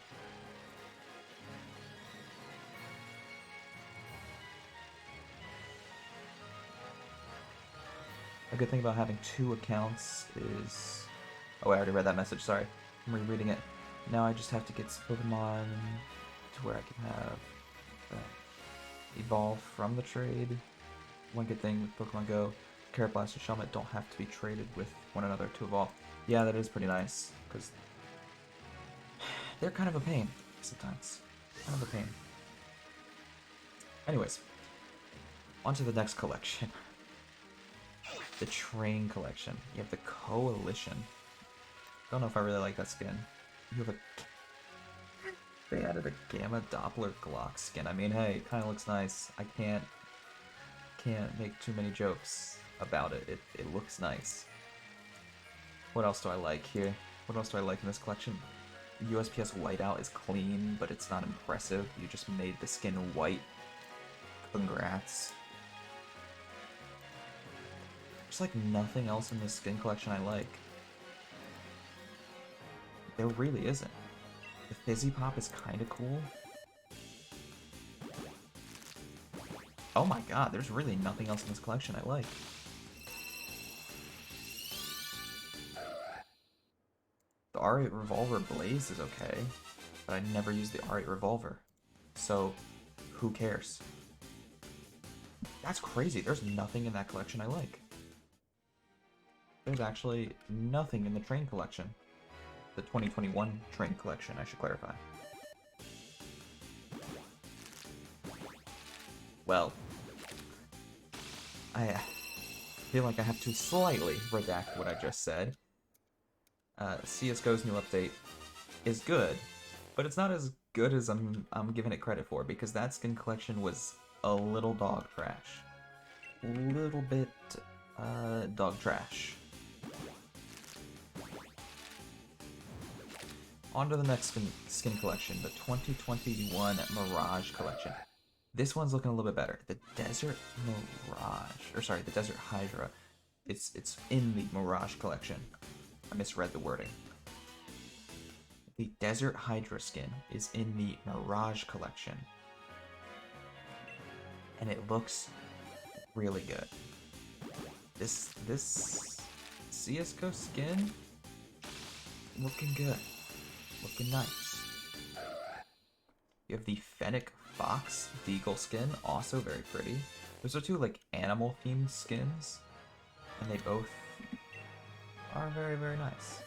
A good thing about having 2 accounts is... Oh, I already read that message, sorry. I'm rereading it. Now I just have to get Pokemon to where I can have evolve from the trade. One good thing with Pokemon Go, Carrot Blast and Shelmet don't have to be traded with one another to evolve. Yeah, that is pretty nice, because they're kind of a pain sometimes. Kind of a pain. Anyways, on to the next collection. The Train collection. You have the Coalition. Don't know if I really like that skin. You have a... They added a Gamma Doppler Glock skin. I mean, hey, it kind of looks nice. I can't make too many jokes about it. It looks nice. What else do I like here? What else do I like in this collection? USPS Whiteout is clean, but it's not impressive. You just made the skin white. Congrats. There's like nothing else in this skin collection I like. There really isn't. The Fizzy Pop is kind of cool. Oh my god, there's really nothing else in this collection I like. The R8 Revolver Blaze is okay, but I never use the R8 Revolver. So, who cares? That's crazy, there's nothing in that collection I like. There's actually nothing in the Train collection. The 2021 train collection, I should clarify. Well, I feel like I have to slightly redact what I just said. CSGO's new update is good, but it's not as good as I'm giving it credit for, because that skin collection was a little dog trash. Little bit dog trash. On to the next skin collection, the 2021 Mirage collection. This one's looking a little bit better. The Desert Mirage, or sorry, the Desert Hydra. It's in the Mirage collection. I misread the wording. The Desert Hydra skin is in the Mirage collection. And it looks really good. This CSGO skin looking good. Looking nice. You have the Fennec Fox Deagle skin, also very pretty. Those are two like animal themed skins, and they both are very, very nice.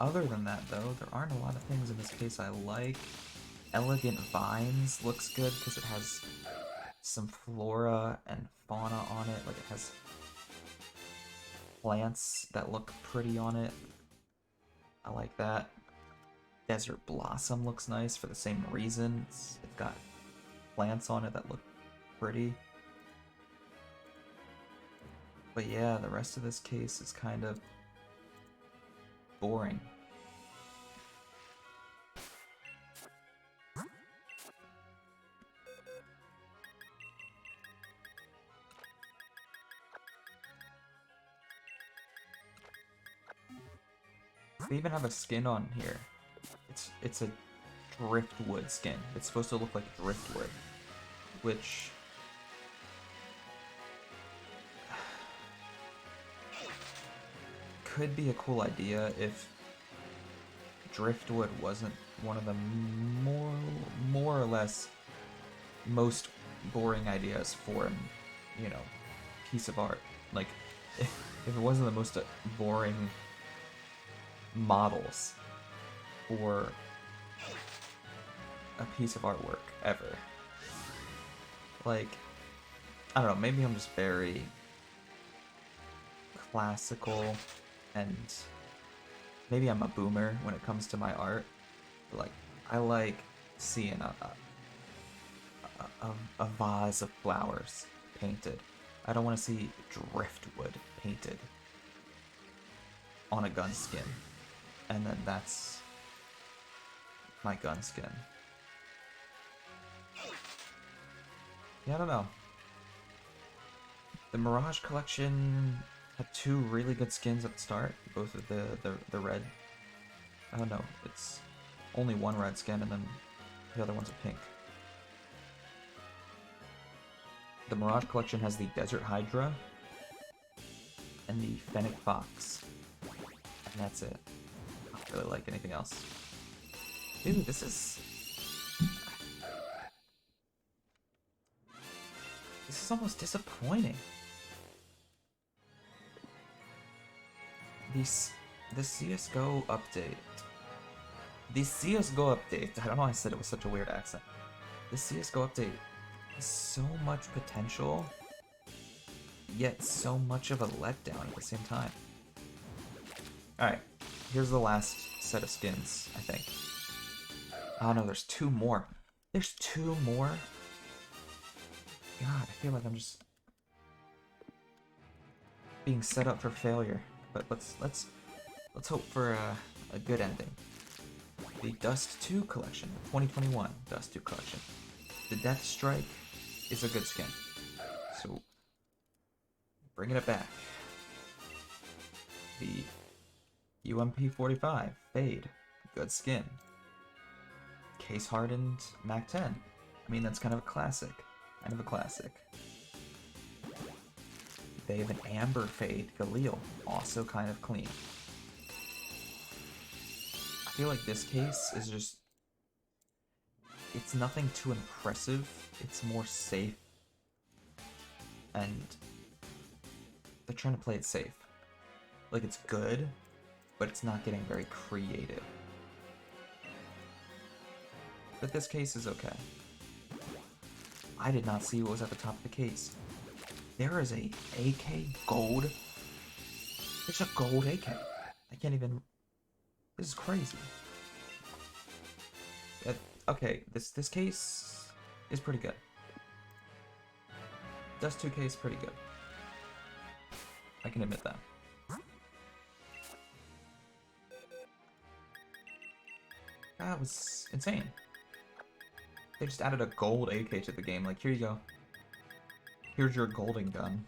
Other than that though, there aren't a lot of things in this case I like. Elegant Vines looks good because it has some flora and fauna on it. Like, it has plants that look pretty on it. I like that. Desert Blossom looks nice for the same reason. It's got plants on it that look pretty. But yeah, the rest of this case is kind of boring. They even have a skin on here. It's a driftwood skin. It's supposed to look like driftwood, which could be a cool idea if driftwood wasn't one of the more or less most boring ideas for, you know, piece of art. Like, if it wasn't the most boring models for a piece of artwork ever. Like, I don't know, maybe I'm just very classical, and maybe I'm a boomer when it comes to my art, but like, I like seeing a vase of flowers painted. I don't want to see driftwood painted on a gun skin, and then that's my gun skin. Yeah, I don't know. The Mirage collection had two really good skins at the start, both of the red. I don't know, it's only one red skin and then the other one's a pink. The Mirage collection has the Desert Hydra and the Fennec Fox, and that's it. I don't really like anything else. Dude, this is almost disappointing. The CSGO update. The CSGO update. I don't know why I said it with such a weird accent. The CSGO update has so much potential, yet so much of a letdown at the same time. Alright, here's the last set of skins, I think. Oh no, there's two more. There's two more? God, I feel like I'm just being set up for failure. But let's hope for a good ending. The Dust 2 collection, the 2021 Dust 2 collection. The Death Strike is a good skin, so bringing it back. The UMP45 Fade, good skin. Case Hardened Mac 10. I mean, that's kind of a classic. Kind of a classic. They have an Amber Fade Galil, also kind of clean. I feel like this case is just... it's nothing too impressive, it's more safe. And they're trying to play it safe. Like, it's good, but it's not getting very creative. But this case is okay. I did not see what was at the top of the case. There is a AK gold. There's a gold AK. I can't even... This is crazy. Okay, this case is pretty good. Dust 2 case pretty good. I can admit that. That was insane. They just added a gold AK to the game. Like, here you go. Here's your golden gun.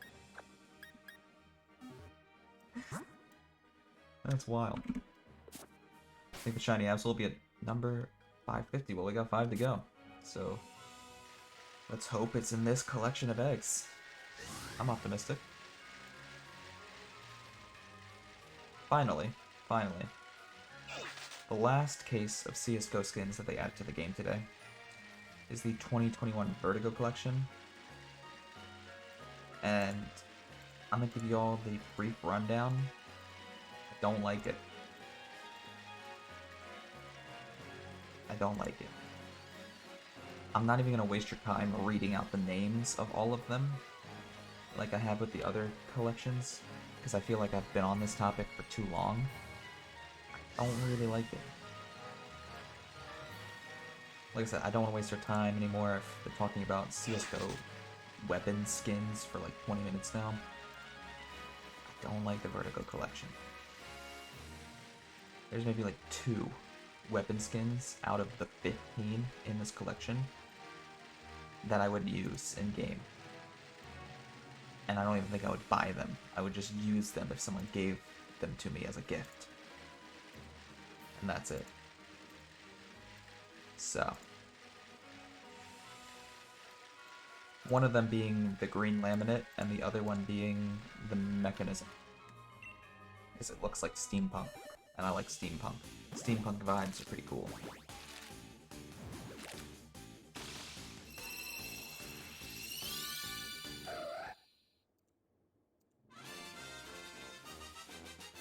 That's wild. I think the shiny Absol will be at number 550. Well, we got 5 to go. So, let's hope it's in this collection of eggs. I'm optimistic. Finally. The last case of CSGO skins that they added to the game today is the 2021 Vertigo collection. And I'm gonna give you all the brief rundown. I don't like it. I'm not even gonna waste your time reading out the names of all of them like I have with the other collections, because I feel like I've been on this topic for too long. I don't really like it. Like I said, I don't want to waste your time anymore. I've been talking about CSGO weapon skins for like 20 minutes now. I don't like the Vertigo collection. There's maybe like 2 weapon skins out of the 15 in this collection that I would use in game. And I don't even think I would buy them. I would just use them if someone gave them to me as a gift. And that's it. So, one of them being the green laminate, and the other one being the mechanism. Because it looks like steampunk, and I like steampunk. Steampunk vibes are pretty cool.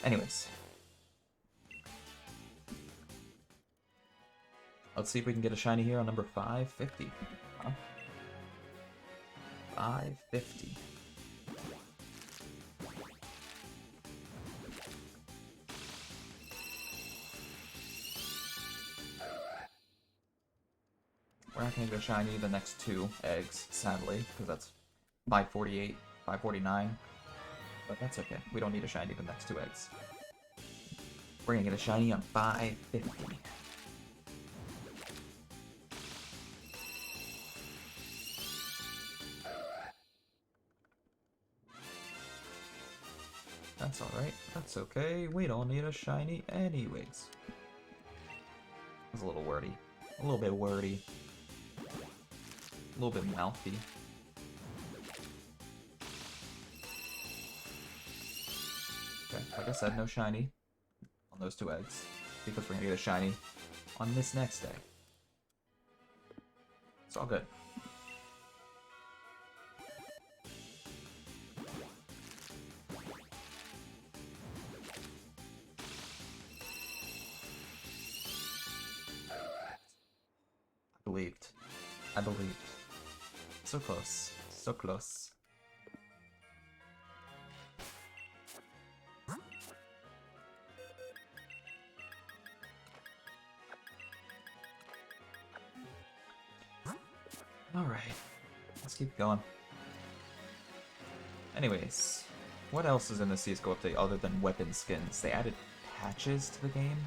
Anyways. Let's see if we can get a shiny here on number 550. Huh? 550. We're not going to go shiny the next 2 eggs, sadly, because that's 548, 549. But that's okay. We don't need a shiny the next 2 eggs. We're going to get a shiny on 550. That's alright. That's okay. We don't need a shiny anyways. I was a little wordy. A little bit wordy. A little bit mouthy. Okay, like I said, no shiny on those 2 eggs. Because we're gonna get a shiny on this next day. It's all good. I believed. So close. So close. Alright. Let's keep going. Anyways, what else is in the CSGO update other than weapon skins? They added patches to the game?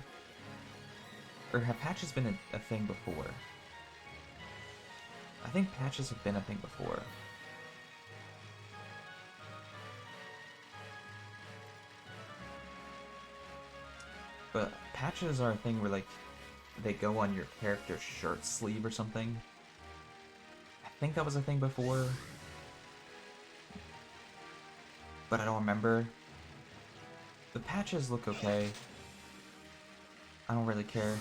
Or have patches been a thing before? I think patches have been a thing before. But patches are a thing where, like, they go on your character's shirt sleeve or something. I think that was a thing before. But I don't remember. The patches look okay. I don't really care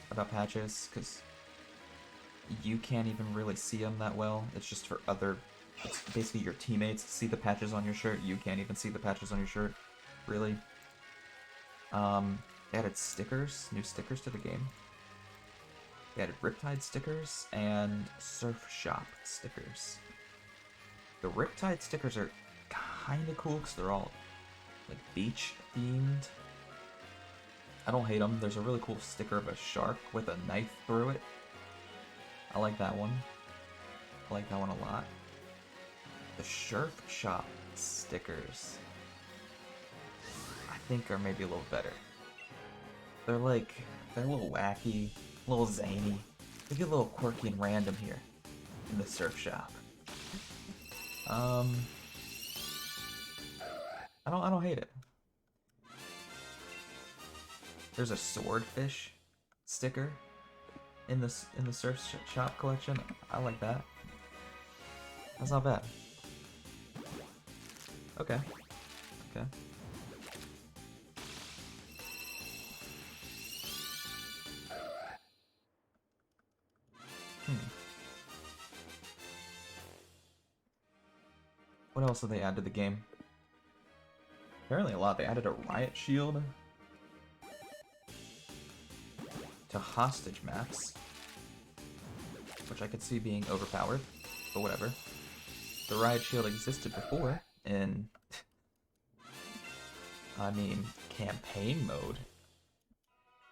about patches, because you can't even really see them that well. It's just for it's basically your teammates see the patches on your shirt. You can't even see the patches on your shirt, really. They added stickers, new stickers to the game. They added Riptide stickers and Surf Shop stickers. The Riptide stickers are kind of cool because they're all like beach themed. I don't hate them. There's a really cool sticker of a shark with a knife through it. I like that one. I like that one a lot. The Surf Shop stickers, I think, are maybe a little better. They're a little wacky, a little zany. They get a little quirky and random here in the Surf Shop. I don't hate it. There's a swordfish sticker in the Surf Shop collection. I like that. That's not bad. Okay. Okay. What else did they add to the game? Apparently a lot. They added a riot shield to hostage maps, which I could see being overpowered, but whatever. The riot shield existed before in, I mean, campaign mode,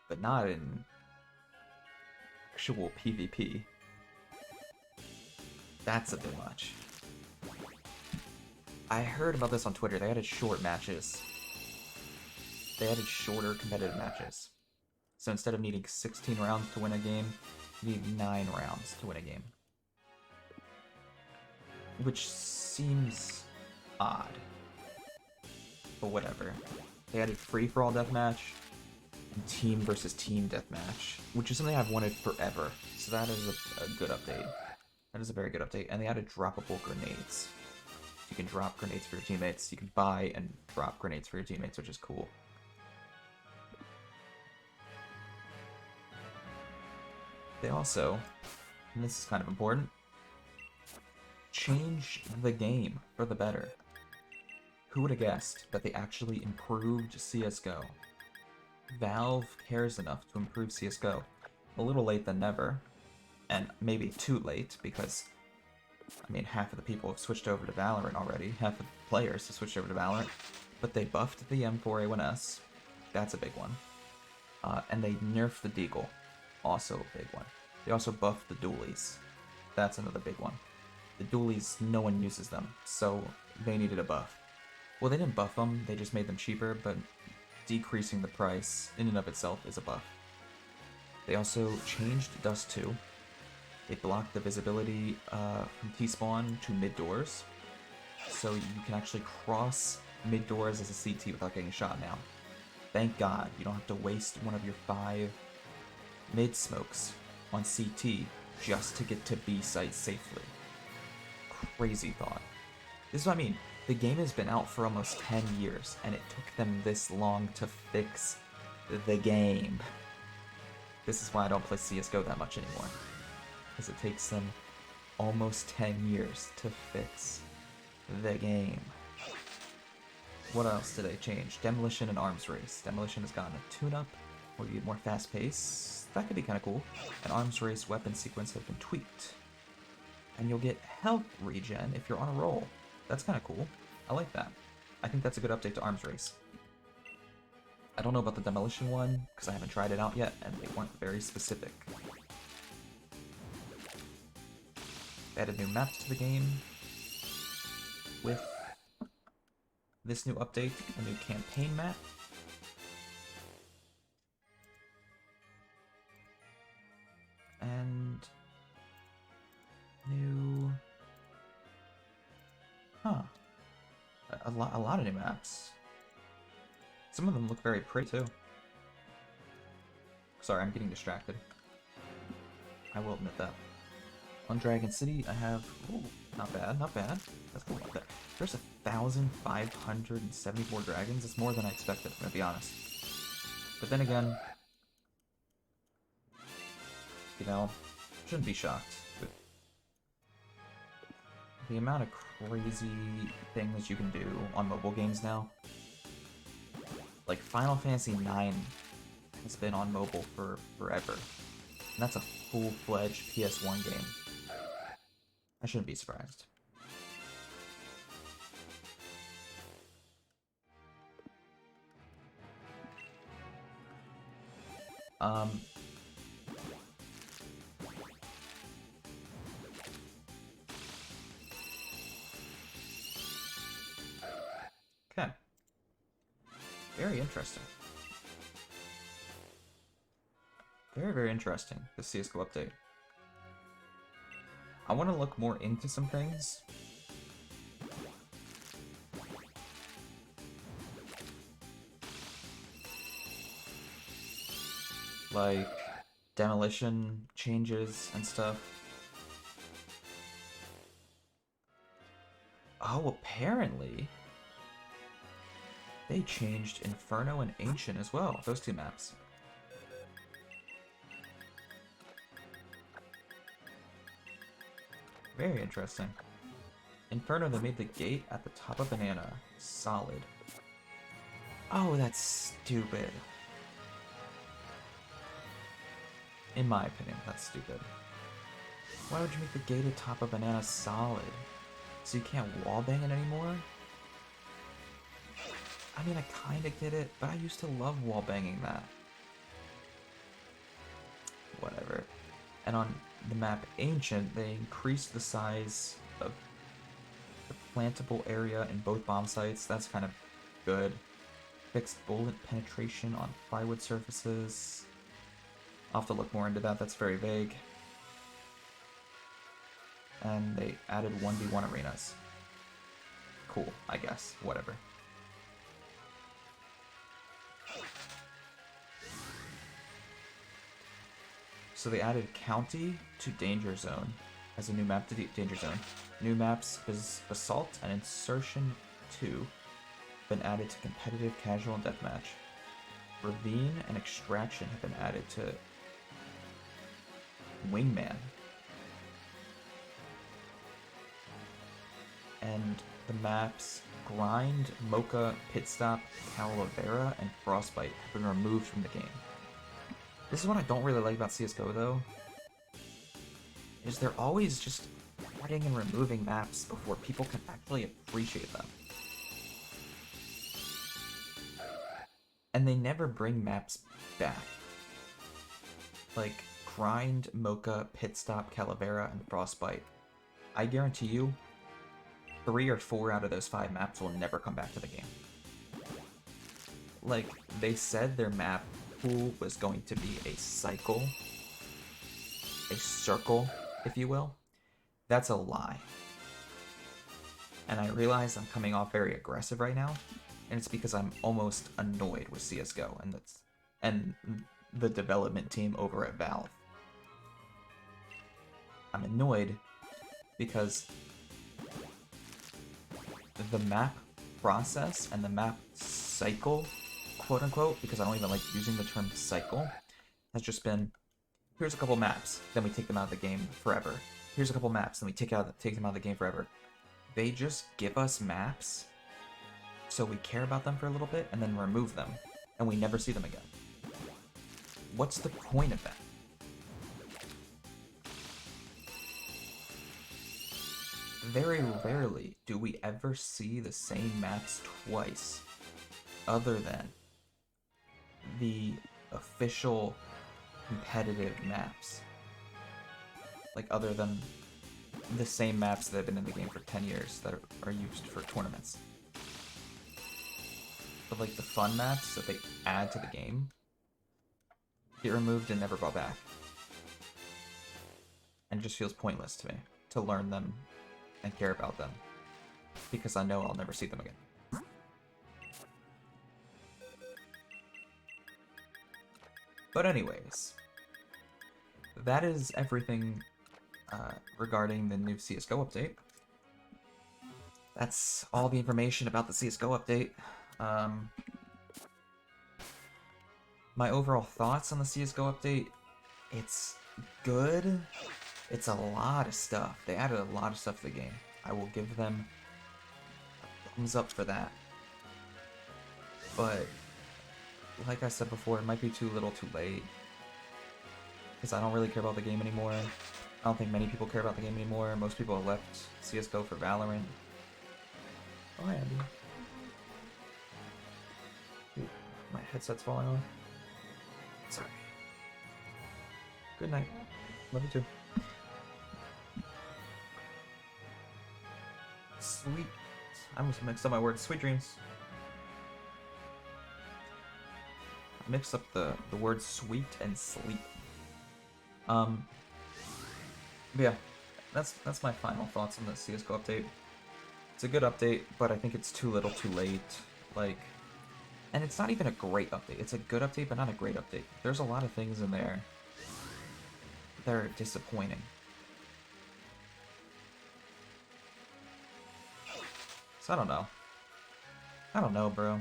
but not in actual PvP. That's a bit much. I heard about this on Twitter. They added short matches. They added shorter competitive matches. So instead of needing 16 rounds to win a game, you need 9 rounds to win a game. Which seems odd. But whatever. They added free-for-all deathmatch and team versus team deathmatch, which is something I've wanted forever. So that is a good update. That is a very good update. And they added droppable grenades. You can drop grenades for your teammates. You can buy and drop grenades for your teammates, which is cool. They also, and this is kind of important, change the game for the better. Who would have guessed that they actually improved CSGO? Valve cares enough to improve CSGO. A little late than never, and maybe too late, because I mean, half of the people have switched over to Valorant already. Half of the players have switched over to Valorant. But they buffed the M4A1S. That's a big one. And they nerfed the Deagle. Also a big one. They also buffed the dualies. That's another big one. The dualies, no one uses them, so they needed a buff. Well, they didn't buff them, they just made them cheaper, but decreasing the price in and of itself is a buff. They also changed Dust 2. They blocked the visibility from T-spawn to mid-doors, so you can actually cross mid-doors as a CT without getting shot now. Thank God, you don't have to waste one of your 5 mid-smokes on CT just to get to B site safely. Crazy thought. This is what I mean. The game has been out for almost 10 years, and it took them this long to fix the game. This is why I don't play CSGO that much anymore. Because it takes them almost 10 years to fix the game. What else did they change? Demolition and Arms Race. Demolition has gotten a tune-up, where you get more fast pace. That could be kind of cool. And Arms Race weapon sequence have been tweaked. And you'll get health regen if you're on a roll. That's kind of cool. I like that. I think that's a good update to Arms Race. I don't know about the Demolition one, because I haven't tried it out yet, and they weren't very specific. They added new maps to the game with this new update, a new campaign map. And new... Huh. A lot of new maps. Some of them look very pretty, too. Sorry, I'm getting distracted. I will admit that. On Dragon City, I have... Ooh, not bad, not bad. That's cool. There's 1,574 dragons. It's more than I expected, I'm gonna be honest. But then again... You know, shouldn't be shocked. But the amount of crazy things you can do on mobile games now Like, Final Fantasy IX has been on mobile for forever. And that's a full-fledged PS1 game. I shouldn't be surprised. Okay. Very interesting. Very, very interesting, the CSGO update. I want to look more into some things. Like demolition changes and stuff. Oh, apparently they changed Inferno and Ancient as well, those two maps. Very interesting. Inferno, they made the gate at the top of Banana solid. Oh, that's stupid. In my opinion, that's stupid. Why would you make the gate at top of Banana solid? So you can't wallbang it anymore? I mean, I kinda get it, but I used to love wallbanging that. Whatever. And on the map Ancient, they increased the size of the plantable area in both bomb sites. That's kind of good. Fixed bullet penetration on plywood surfaces. I'll have to look more into that, that's very vague. And they added 1v1 arenas. Cool, I guess. Whatever. So they added County to Danger Zone as a new map to Danger Zone. New maps is Basalt and Insertion 2 been added to competitive casual and deathmatch. Ravine and Extraction have been added to Wingman. And the maps Grind, Mocha, Pitstop, Calavera, and Frostbite have been removed from the game. This is what I don't really like about CSGO though, is they're always just adding and removing maps before people can actually appreciate them. And they never bring maps back. Like Grind, Mocha, Pitstop, Calavera, and Frostbite. I guarantee you, 3 or 4 out of those 5 maps will never come back to the game. Like, they said their map pool was going to be a cycle, a circle, if you will. That's a lie. And I realize I'm coming off very aggressive right now, and it's because I'm almost annoyed with CSGO and the development team over at Valve. I'm annoyed because the map process and the map cycle, quote unquote, because I don't even like using the term cycle, has just been, here's a couple maps, then we take them out of the game forever. Here's a couple maps, then we take them out of the game forever. They just give us maps so we care about them for a little bit and then remove them, and we never see them again. What's the point of that? Very rarely do we ever see the same maps twice, other than the official competitive maps. Like, other than the same maps that have been in the game for 10 years that are used for tournaments. But like the fun maps that they add to the game get removed and never brought back. And it just feels pointless to me to learn them and care about them, because I know I'll never see them again. But anyways, that is everything regarding the new CSGO update. That's all the information about the CSGO update. My overall thoughts on the CSGO update, it's good. It's a lot of stuff. They added a lot of stuff to the game. I will give them a thumbs up for that. But like I said before, it might be too little too late. Because I don't really care about the game anymore. I don't think many people care about the game anymore. Most people have left CSGO for Valorant. Oh, hi, Andy. Dude, my headset's falling off. Sorry. Good night. Love you too. Sweet. I almost mixed up my words. Sweet dreams. I mixed up the words sweet and sleep. Yeah, that's my final thoughts on the CSGO update. It's a good update, but I think it's too little too late. Like, and it's not even a great update. It's a good update, but not a great update. There's a lot of things in there that are disappointing. So I don't know. I don't know, bro.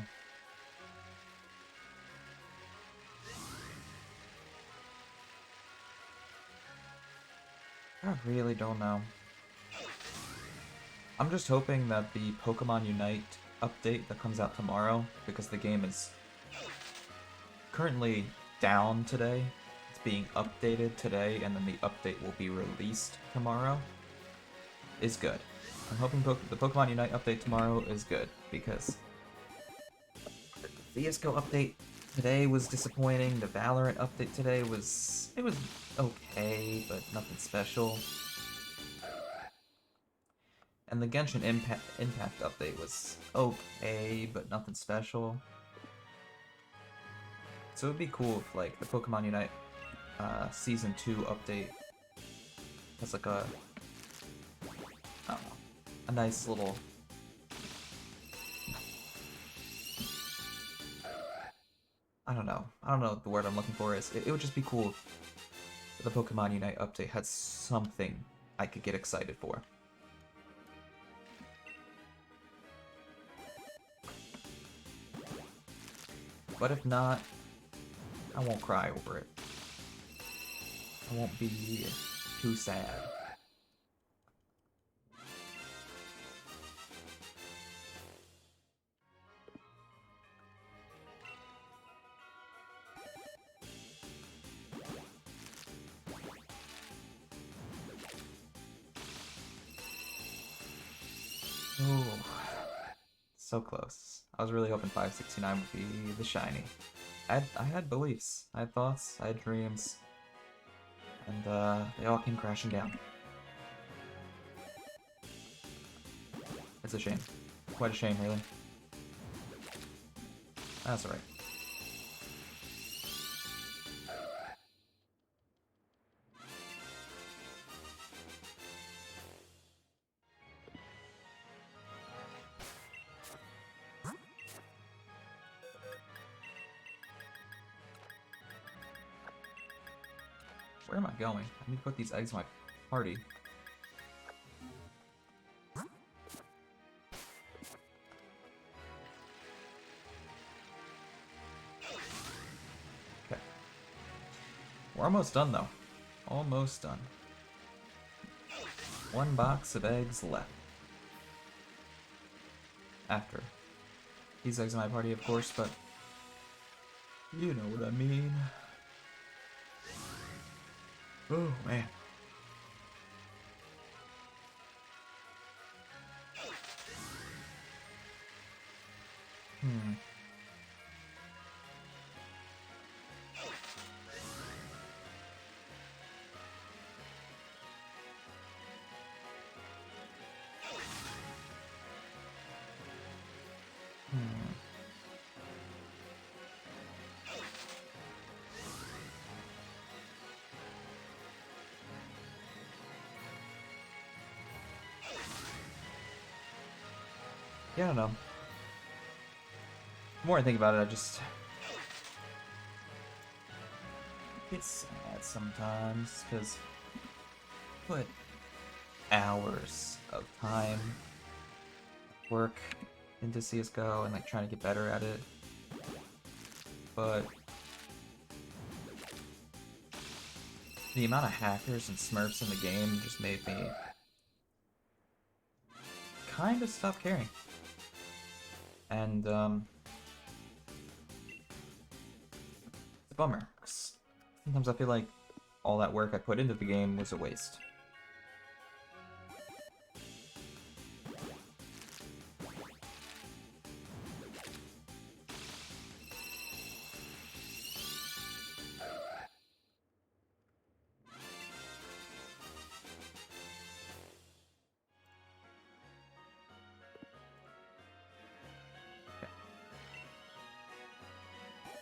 I really don't know. I'm just hoping that the Pokemon Unite update that comes out tomorrow, because the game is currently down today, it's being updated today, and then the update will be released tomorrow, is good. I'm hoping the Pokemon Unite update tomorrow is good, because the CSGO update today was disappointing, the Valorant update today was okay, but nothing special. And the Genshin Impact update was okay, but nothing special. So it would be cool if, like, the Pokemon Unite Season 2 update has, like, I don't know, a nice little... I don't know what the word I'm looking for is. It would just be cool if the Pokemon Unite update had something I could get excited for. But if not, I won't cry over it. I won't be too sad. Ooh, so close. I was really hoping 569 would be the shiny. I had beliefs, I had thoughts, I had dreams, and they all came crashing down. It's a shame. Quite a shame, really. That's alright. Where am I going? I need to put these eggs in my party. Okay. We're almost done, though. Almost done. One box of eggs left. After. These eggs in my party, of course, but... you know what I mean. Oh, man. Yeah, I don't know. The more I think about it, I just... it's sad sometimes, because put hours of time, work into CSGO and like trying to get better at it. But the amount of hackers and smurfs in the game just made me kind of stop caring. And a bummer. 'Cause sometimes I feel like all that work I put into the game was a waste.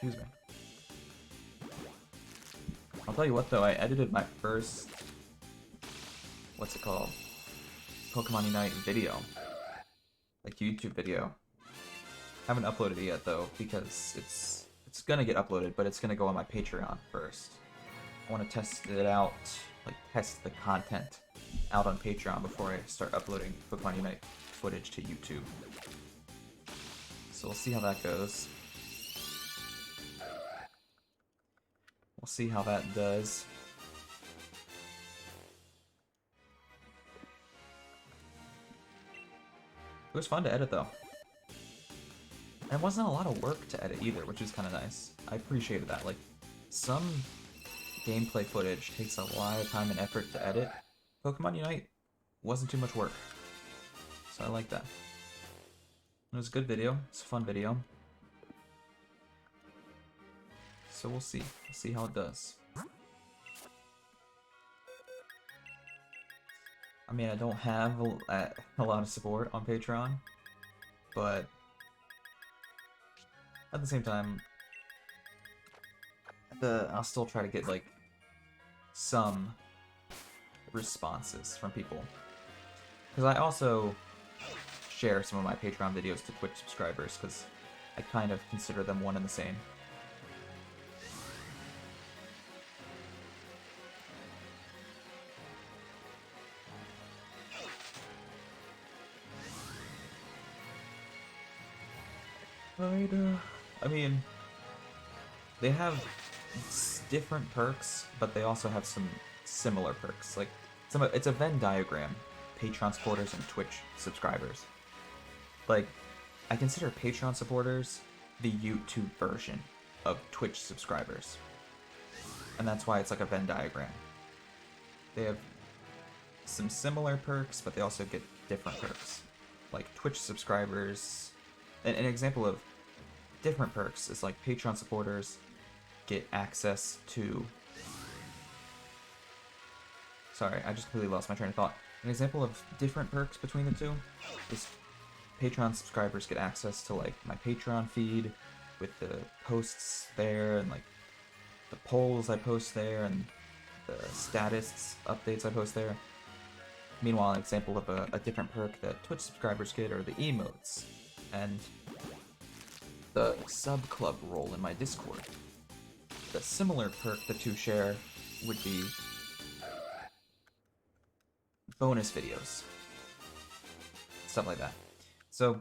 Excuse me. I'll tell you what though, I edited my first, what's it called? Pokemon Unite video. Like YouTube video. Haven't uploaded it yet though, because it's gonna get uploaded, but it's gonna go on my Patreon first. I wanna test it out, like test the content out on Patreon before I start uploading Pokemon Unite footage to YouTube. So we'll see how that goes. We'll see how that does. It was fun to edit though. And it wasn't a lot of work to edit either, which is kind of nice. I appreciated that. Like, some gameplay footage takes a lot of time and effort to edit. Pokemon Unite wasn't too much work. So I like that. It was a good video. It's a fun video. So we'll see. We'll see how it does. I mean, I don't have a lot of support on Patreon, but at the same time, I'll still try to get, like, some responses from people. Because I also share some of my Patreon videos to Twitch subscribers, because I kind of consider them one and the same. I mean, they have different perks, but they also have some similar perks. Like, it's a Venn diagram. Patreon supporters and Twitch subscribers. Like, I consider Patreon supporters the YouTube version of Twitch subscribers. And that's why it's like a Venn diagram. They have some similar perks, but they also get different perks. Like, Twitch subscribers... An example of different perks is like Patreon supporters get access to... Sorry, I just completely lost my train of thought. An example of different perks between the two is Patreon subscribers get access to, like, my Patreon feed with the posts there and, like, the polls I post there and the status updates I post there. Meanwhile, an example of a different perk that Twitch subscribers get are the emotes and the sub-club role in my Discord. The similar perk the two share would be bonus videos. Stuff like that. So,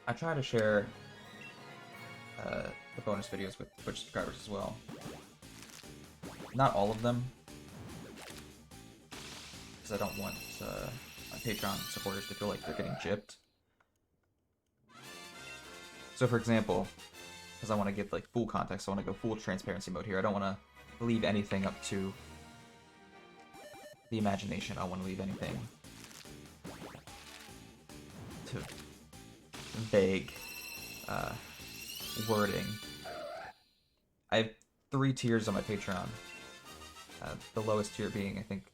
I try to share the bonus videos with Twitch subscribers as well. Not all of them, because I don't want my Patreon supporters to feel like they're getting gypped. So for example, because I want to give like full context, I want to go full transparency mode here. I don't want to leave anything up to the imagination. I want to leave anything to vague wording. I have 3 tiers on my Patreon. The lowest tier being, I think,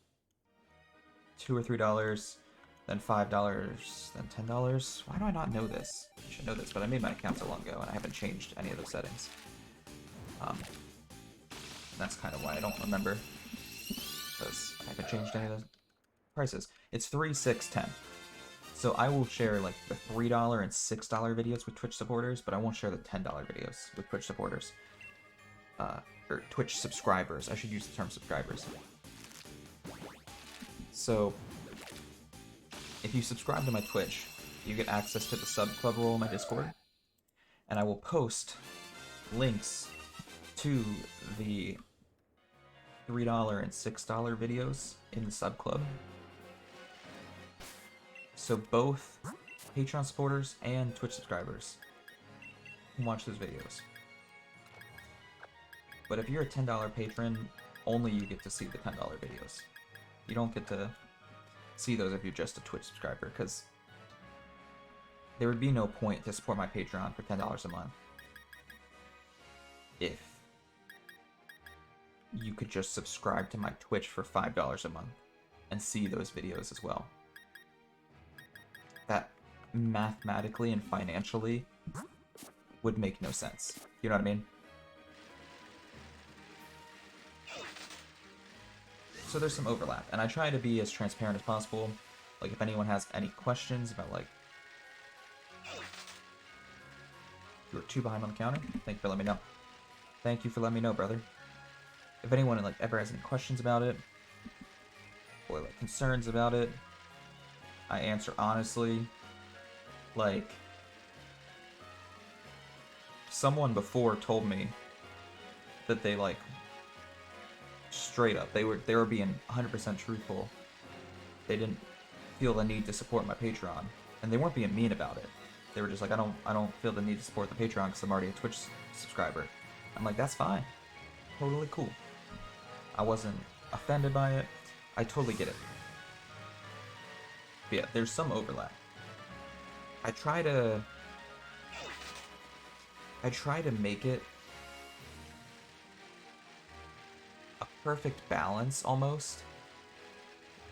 $2 or $3, then $5, then $10. Why do I not know this? I should know this, but I made my account so long ago, and I haven't changed any of those settings. That's kind of why I don't remember, because I haven't changed any of the prices. It's $3, $6, $10. So I will share like the $3 and $6 videos with Twitch supporters, but I won't share the $10 videos with Twitch supporters. Or Twitch subscribers. I should use the term subscribers. So, if you subscribe to my Twitch, you get access to the sub club role in my Discord, and I will post links to the $3 and $6 videos in the sub club. So both Patreon supporters and Twitch subscribers can watch those videos. But if you're a $10 patron, only you get to see the $10 videos. You don't get to see those if you're just a Twitch subscriber, because there would be no point to support my Patreon for $10 a month if you could just subscribe to my Twitch for $5 a month and see those videos as well. That mathematically and financially would make no sense. You know what I mean? So there's some overlap, and I try to be as transparent as possible. Like, if anyone has any questions about, like, you were 2 behind on the counter, thank you for letting me know. Thank you for letting me know, brother. If anyone, like, ever has any questions about it, or, like, concerns about it, I answer honestly. Like, someone before told me that they, like, straight up, they were being 100% truthful. They didn't feel the need to support my Patreon, and they weren't being mean about it. They were just like, I don't feel the need to support the Patreon because I'm already a Twitch subscriber. I'm like, that's fine, totally cool. I wasn't offended by it. I totally get it. But yeah, there's some overlap. I try to make it a perfect balance, almost,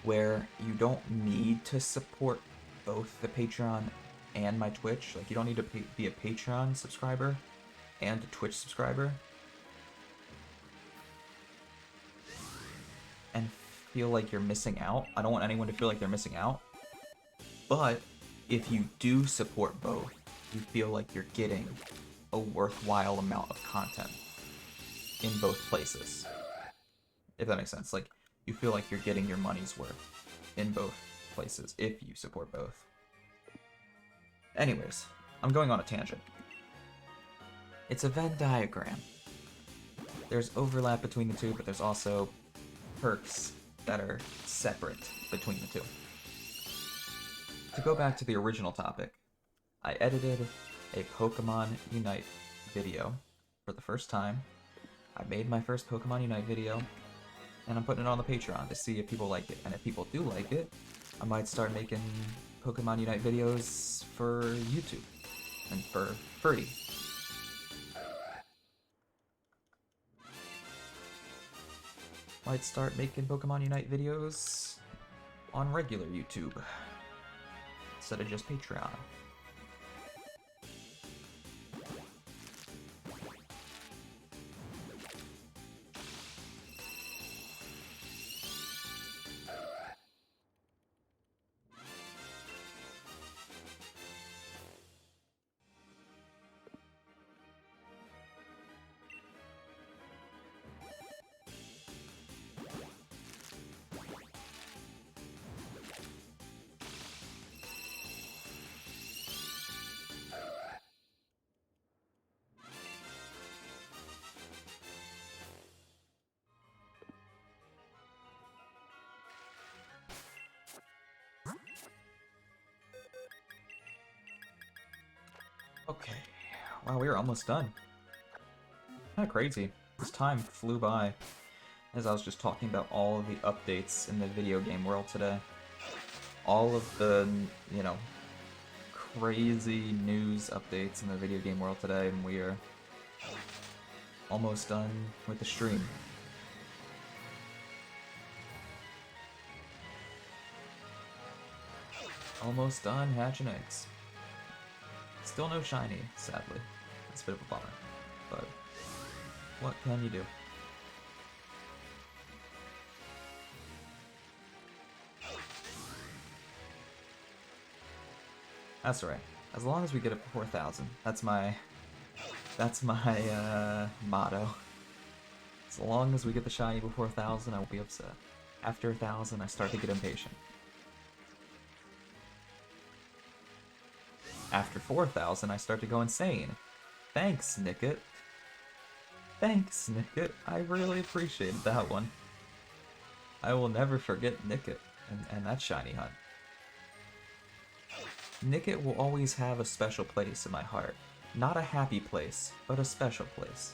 where you don't need to support both the Patreon and my Twitch. Like, you don't need to be a Patreon subscriber and a Twitch subscriber and feel like you're missing out. I don't want anyone to feel like they're missing out. But if you do support both, you feel like you're getting a worthwhile amount of content in both places. If that makes sense. Like, you feel like you're getting your money's worth in both places if you support both. Anyways, I'm going on a tangent. It's a Venn diagram. There's overlap between the two, but there's also perks that are separate between the two. To go back to the original topic, I edited a Pokemon Unite video for the first time. I made my first Pokemon Unite video, and I'm putting it on the Patreon to see if people like it. And if people do like it, I might start making Pokemon Unite videos for YouTube and for Furdy. Might start making Pokemon Unite videos on regular YouTube instead of just Patreon. Okay, wow, we are almost done. Kinda crazy. This time flew by as I was just talking about all of the updates in the video game world today. All of the, you know, crazy news updates in the video game world today, and we are almost done with the stream. Almost done hatching eggs. Still no shiny, sadly. That's a bit of a bummer. But what can you do? That's right. As long as we get it before 1,000. That's my motto. As long as we get the shiny before 1,000, I won't be upset. After 1,000, I start to get impatient. After 4,000, I start to go insane. Thanks, Nickit. Thanks, Nickit. I really appreciated that one. I will never forget Nickit and that shiny hunt. Nickit will always have a special place in my heart. Not a happy place, but a special place.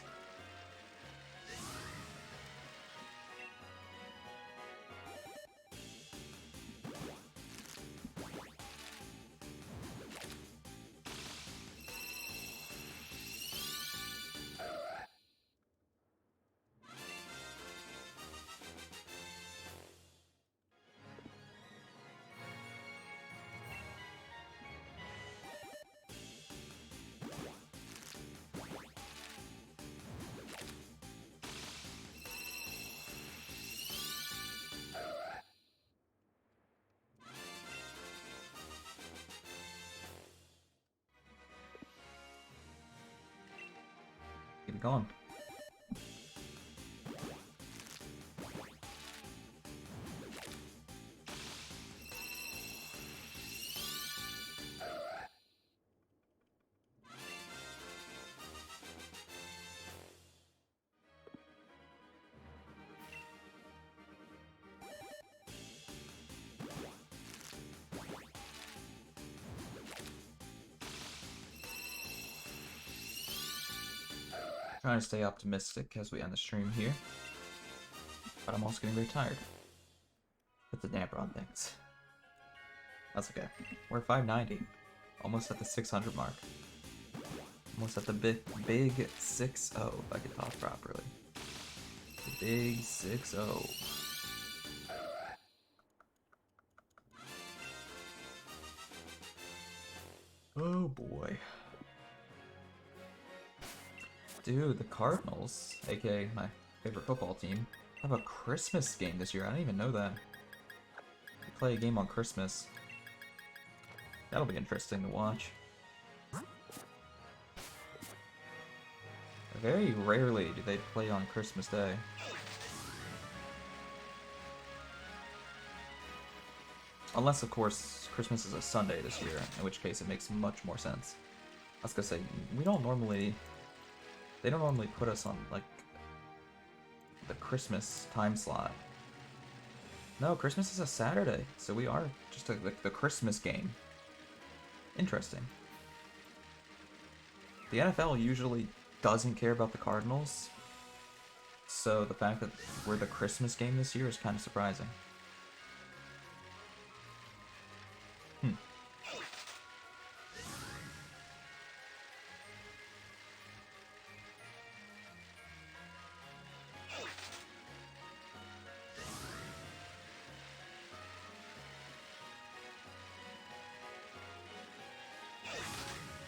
Get it going. Trying to stay optimistic as we end the stream here, but I'm also getting very tired. Put the damper on things. That's okay. We're 590, almost at the 600 mark. Almost at the big 6-0, if I could talk properly. The big 6-0. Oh boy. Dude, the Cardinals, aka my favorite football team, have a Christmas game this year. I didn't even know that. They play a game on Christmas. That'll be interesting to watch. Very rarely do they play on Christmas Day. Unless, of course, Christmas is a Sunday this year, in which case it makes much more sense. I was gonna say, we don't normally... They don't normally put us on, like, the Christmas time slot. No, Christmas is a Saturday, so we are just the Christmas game. Interesting. The NFL usually doesn't care about the Cardinals, so the fact that we're the Christmas game this year is kind of surprising.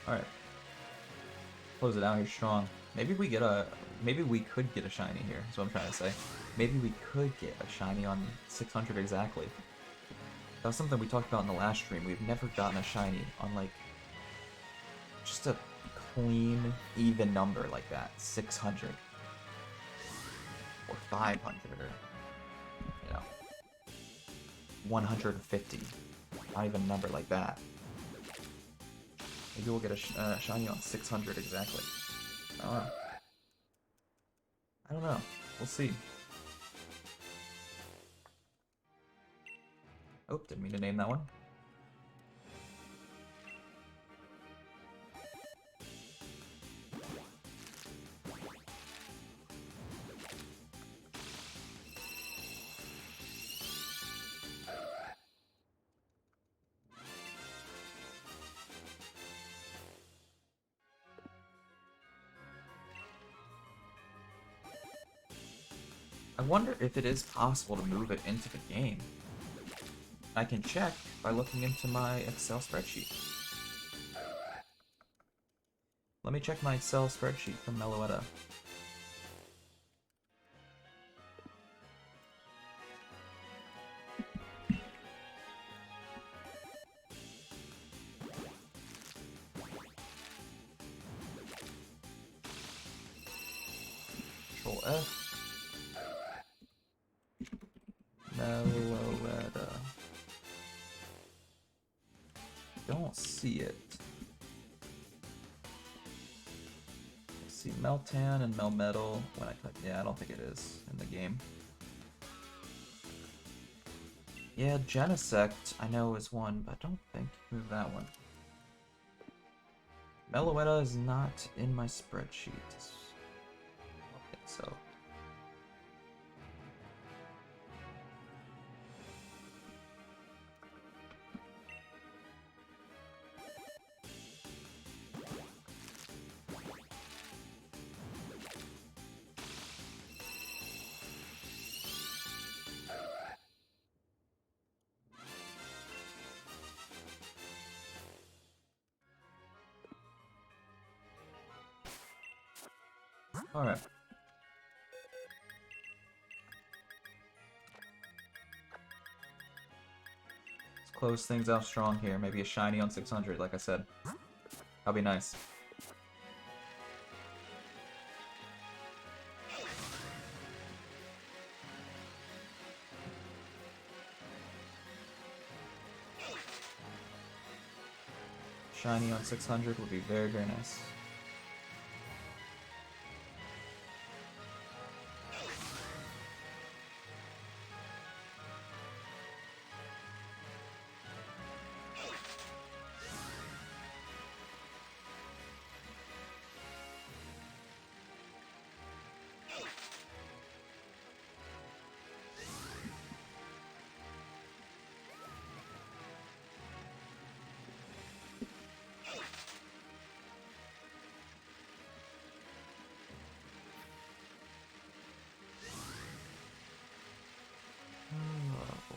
Alright. Close it out here strong. Maybe we could get a shiny here, is what I'm trying to say. Maybe we could get a shiny on 600 exactly. That was something we talked about in the last stream. We've never gotten a shiny on, like, just a clean, even number like that. 600. Or 500, or, you know, 150. Not even a number like that. Maybe we'll get a shiny on 600 exactly. I don't know. I don't know. We'll see. Oh, didn't mean to name that one. I wonder if it is possible to move it into the game. I can check by looking into my Excel spreadsheet. Let me check my Excel spreadsheet from Meloetta. Control F. Meloetta. Don't see it. I see Meltan and Melmetal when I type. Yeah, I don't think it is in the game. Yeah, Genesect I know is one, but I don't think move that one. Meloetta is not in my spreadsheet. I don't think so. Alright. Let's close things out strong here. Maybe a shiny on 600, like I said. That'll be nice. shiny on 600 would be very, very nice. Oh boy.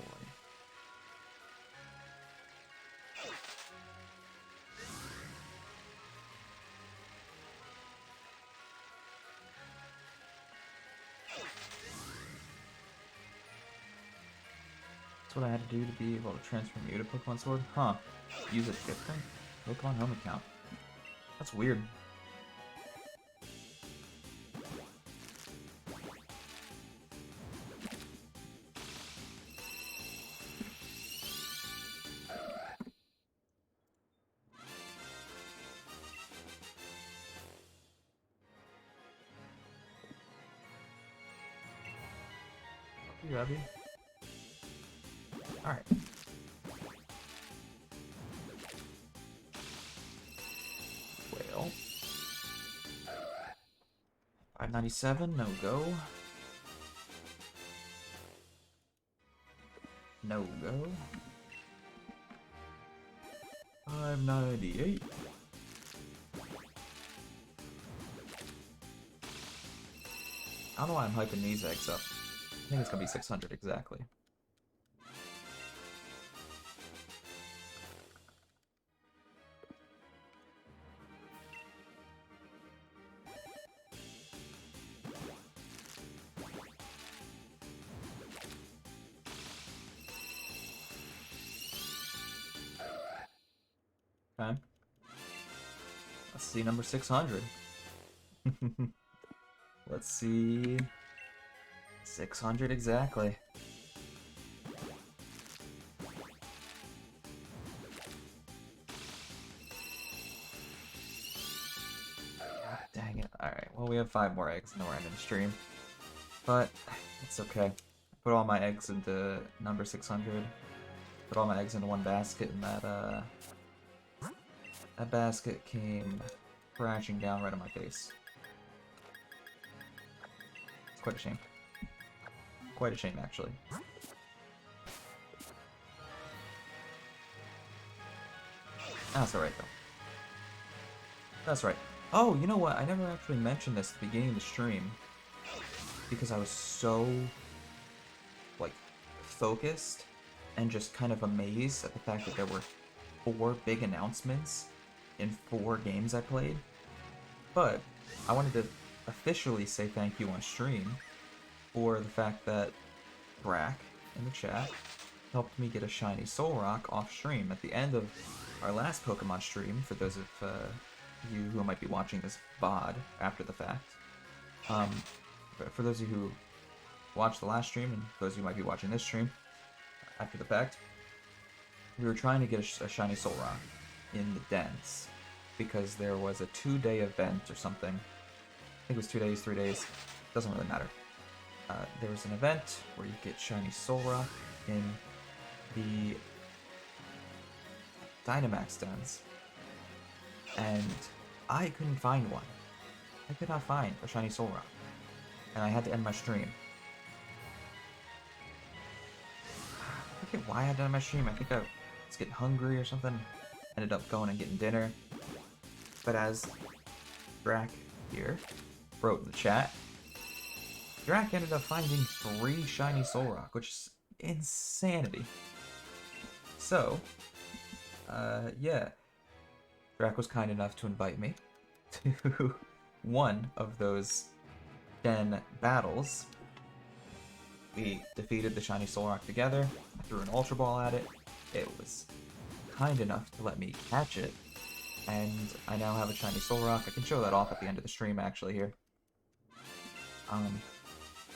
That's what I had to do to be able to transform you to Pokemon Sword? Huh. Use a different Pokemon home account. That's weird. You happy? Alright. Well. 597, no go. No go. 598. I don't know why I'm hyping these eggs up. I think it's gonna be 600 exactly. Okay. Let's see number 600. Let's see. 600 exactly. God dang it. Alright, well we have 5 more eggs and then we're ending the stream. But it's okay. Put all my eggs into number 600. Put all my eggs into one basket and that basket came crashing down right on my face. It's quite a shame. Quite a shame, actually. That's alright, though. That's right. Oh, you know what? I never actually mentioned this at the beginning of the stream. Because I was so, like, focused and just kind of amazed at the fact that there were 4 big announcements in 4 games I played. But I wanted to officially say thank you on stream for the fact that Brack in the chat helped me get a shiny Soul Rock off stream at the end of our last Pokemon stream, for those of you who might be watching this VOD after the fact. For those of you who watched the last stream, and those of you who might be watching this stream after the fact, we were trying to get a shiny Soul Rock in the dens, because there was a 2-day event or something. I think it was 2 days, 3 days, doesn't really matter. There was an event where you get shiny Soul Rock in the Dynamax dens, and I couldn't find one. I could not find a shiny Soul Rock, and I had to end my stream. I forget why I had to end my stream. I think I was getting hungry or something. Ended up going and getting dinner. But as Drac here wrote in the chat, Drac ended up finding 3 shiny Soul Rock, which is insanity. So, yeah. Drac was kind enough to invite me to one of those den battles. We defeated the shiny Soul Rock together. I threw an Ultra Ball at it. It was kind enough to let me catch it. And I now have a shiny Soul Rock. I can show that off at the end of the stream, actually, here.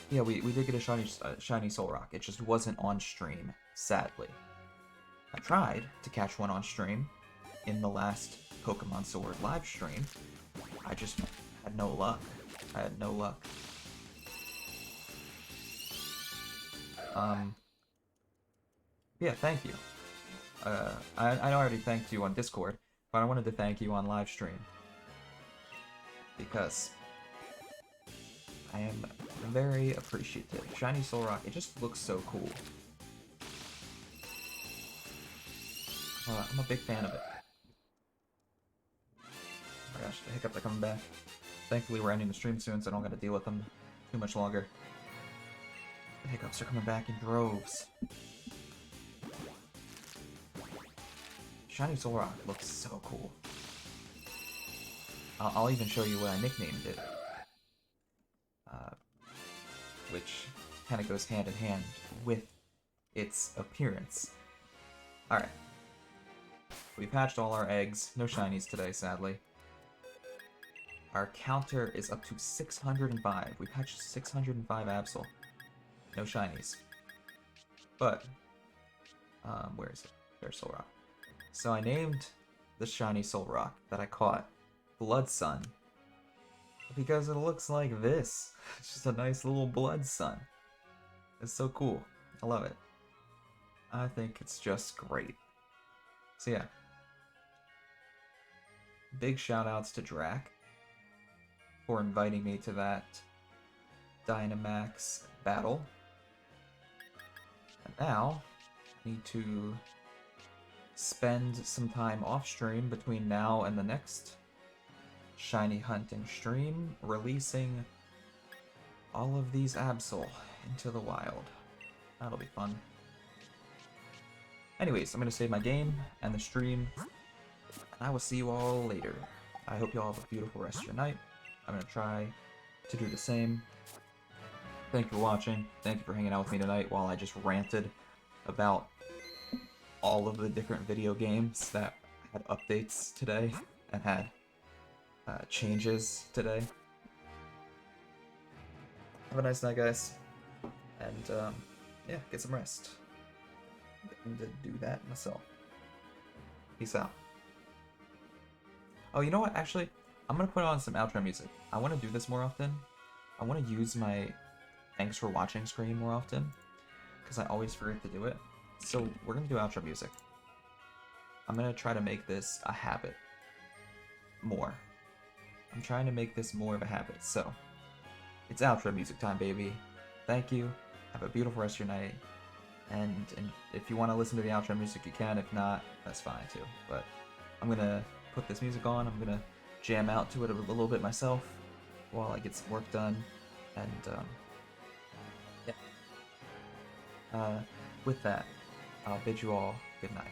Yeah, we did get a shiny Soul Rock. It just wasn't on stream, sadly. I tried to catch one on stream, in the last Pokemon Sword live stream, I just had no luck. I had no luck. Yeah, thank you. I know I already thanked you on Discord, but I wanted to thank you on live stream. Because I am very appreciative. Shiny Solrock, it just looks so cool. I'm a big fan of it. Oh my gosh, the hiccups are coming back. Thankfully we're ending the stream soon, so I don't gotta deal with them too much longer. The hiccups are coming back in droves. Shiny Solrock looks so cool. I'll even show you what I nicknamed it. Which kind of goes hand in hand with its appearance. Alright. We've hatched all our eggs. No shinies today, sadly. Our counter is up to 605. We've hatched 605 Absol. No shinies. But, where is it? There's Solrock. So I named the shiny Solrock that I caught Blood Sun. Because it looks like this. It's just a nice little blood sun. It's so cool. I love it. I think it's just great. So yeah. Big shout outs to Drac for inviting me to that Dynamax battle. And now, I need to spend some time off stream between now and the next shiny hunting stream, releasing all of these Absol into the wild. That'll be fun. Anyways, I'm gonna save my game and the stream, and I will see you all later. I hope you all have a beautiful rest of your night. I'm gonna try to do the same. Thank you for watching. Thank you for hanging out with me tonight while I just ranted about all of the different video games that had updates today and had changes today. Have a nice night, guys. And, yeah, get some rest. I'm going to do that myself. Peace out. Oh, you know what? Actually, I'm going to put on some outro music. I want to do this more often. I want to use my thanks for watching screen more often, because I always forget to do it. So we're going to do outro music. I'm going to try to make this a habit more. I'm trying to make this more of a habit, so it's outro music time, baby. Thank you. Have a beautiful rest of your night. And if you want to listen to the outro music, you can. If not, that's fine too. But I'm gonna put this music on. I'm gonna jam out to it a little bit myself while I get some work done. And yeah. With that, I'll bid you all good night.